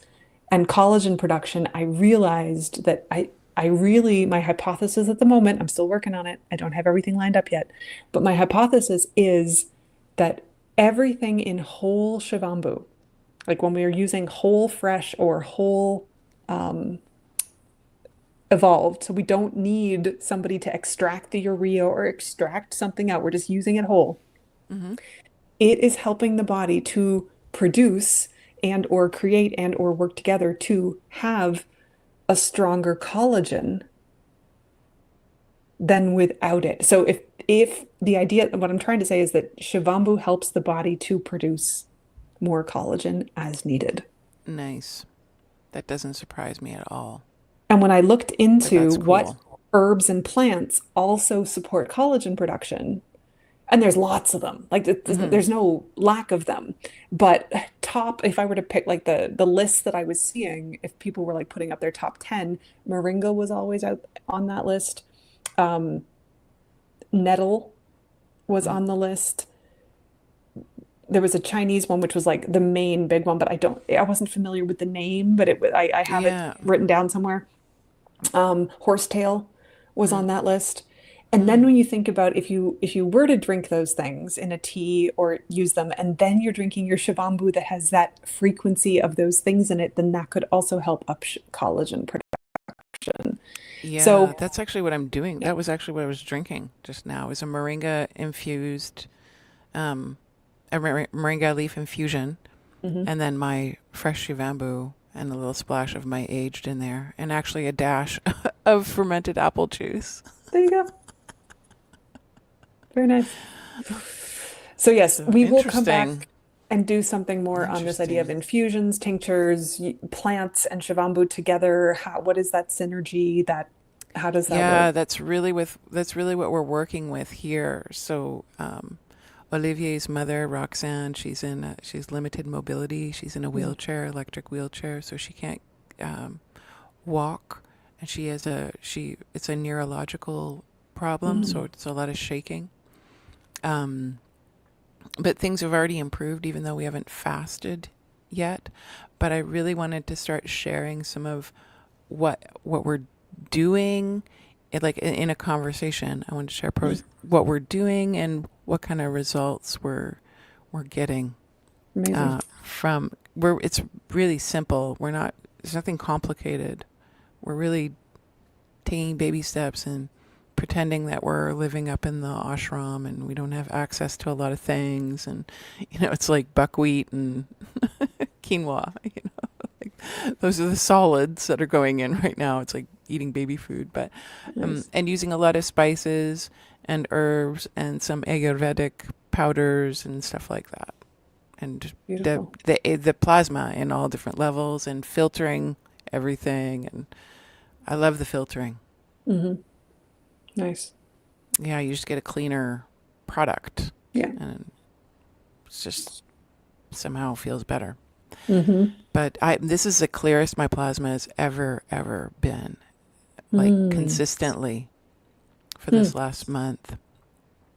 and collagen production, I realized that I really my hypothesis at the moment, I'm still working on it. I don't have everything lined up yet, but my hypothesis is that everything in whole Shivambu, like when we are using whole fresh or whole evolved, so we don't need somebody to extract the urea or extract something out. We're just using it whole. Hmm. It is helping the body to produce and or create and or work together to have a stronger collagen than without it. So if the idea, what I'm trying to say is that Shivambu helps the body to produce more collagen as needed. Nice. That doesn't surprise me at all, And when I looked but into that's what cool. herbs and plants also support collagen production, and there's lots of them, like Hmm. there's no lack of them. But top, if I were to pick like the list that I was seeing, if people were like putting up their top 10, moringa was always out on that list. Um, Nettle was Mm. on the list. There was a Chinese one, which was like the main big one, but I wasn't familiar with the name, but I have it Yeah. written down somewhere. Horsetail was Mm. on that list. And then Mm. when you think about if you were to drink those things in a tea or use them, and then you're drinking your Shivambhu that has that frequency of those things in it, then that could also help up collagen production. Yeah, So, that's actually what I'm doing. That was actually what I was drinking just now. It was a moringa infused, um, moringa leaf infusion, mhm. and then my fresh Shivambu and a little splash of my aged in there, and actually a dash of fermented apple juice. There you go. Very nice. So yes, So we will come interesting. back and do something more on this idea of Interesting. infusions, tinctures, plants, and Shivambu together. What is that synergy? How does that work? Yeah, that's really what we're working with here. So, Olivier's mother, Roxanne, she's limited mobility. She's in a Mm, wheelchair, electric wheelchair, so she can't walk, and it's a neurological problem, so mm, it's a lot of shaking. Um, but things have already improved, even though we haven't fasted yet. But I really wanted to start sharing some of what we're doing, like in a conversation. I wanted to share mm. what we're doing and what kind of results we're getting Amazing. from. It's really simple. We're not. There's nothing complicated. We're really taking baby steps and pretending that we're living up in the ashram and we don't have access to a lot of things, and it's like buckwheat and quinoa. Those are the solids that are going in right now. It's like eating baby food, but Nice. and using a lot of spices and herbs and some Ayurvedic powders and stuff like that, and Beautiful. the plasma in all different levels and filtering everything. And I love the filtering. Hmm. Nice. Yeah, you just get a cleaner product, Yeah. and it's just somehow feels better. Hmm. But this is the clearest my plasma has ever been, like Mm. consistently for Hmm. this last month.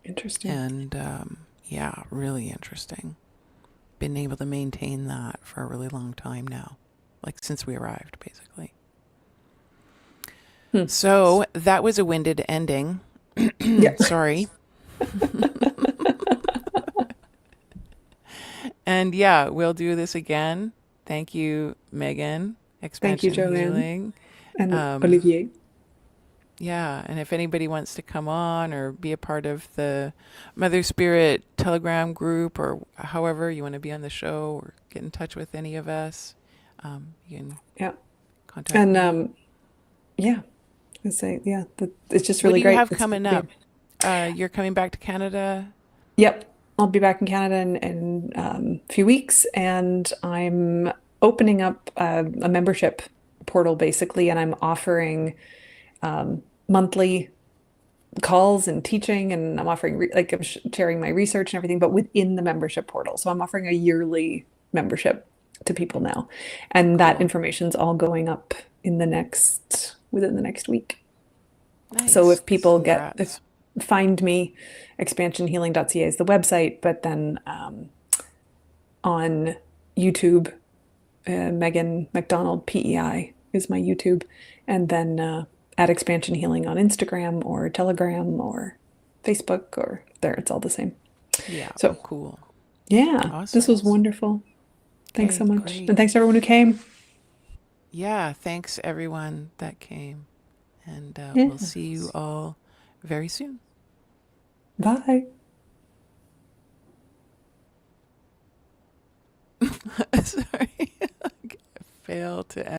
Interesting. And yeah, really interesting. Been able to maintain that for a really long time now, like since we arrived, basically. Hmm. So that was a winded ending. Yeah. Sorry. And yeah, we'll do this again. Thank you, Megan, Thank you, Expansion Joanne Healing. and Um, Olivier. yeah, and if anybody wants to come on or be a part of the Mother Spirit Telegram group, or however you want to be on the show or get in touch with any of us, you can Yeah. contact And me. yeah, I say yeah, it's just What really do you great. have coming up? You're coming back to Canada? Yep. I'll be back in Canada in a few weeks, and I'm opening up a membership portal basically, and I'm offering monthly calls and teaching, and I'm offering like I'm sharing my research and everything, but within the membership portal. So I'm offering a yearly membership to people now, and that Cool. information's all going up within the next week. So Nice. if people Congrats. find me, expansionhealing.ca is the website, but then on YouTube, Megan Macdonald PEI is my YouTube, and then at Expansion Healing on Instagram or Telegram or Facebook, or there, it's all the same. Yeah, So cool. yeah, this Awesome. was wonderful. Thanks so Okay, much, great. and thanks to everyone who came. Yeah, thanks everyone that came. And we'll see you Yes. all very soon. Bye. Sorry. Fail to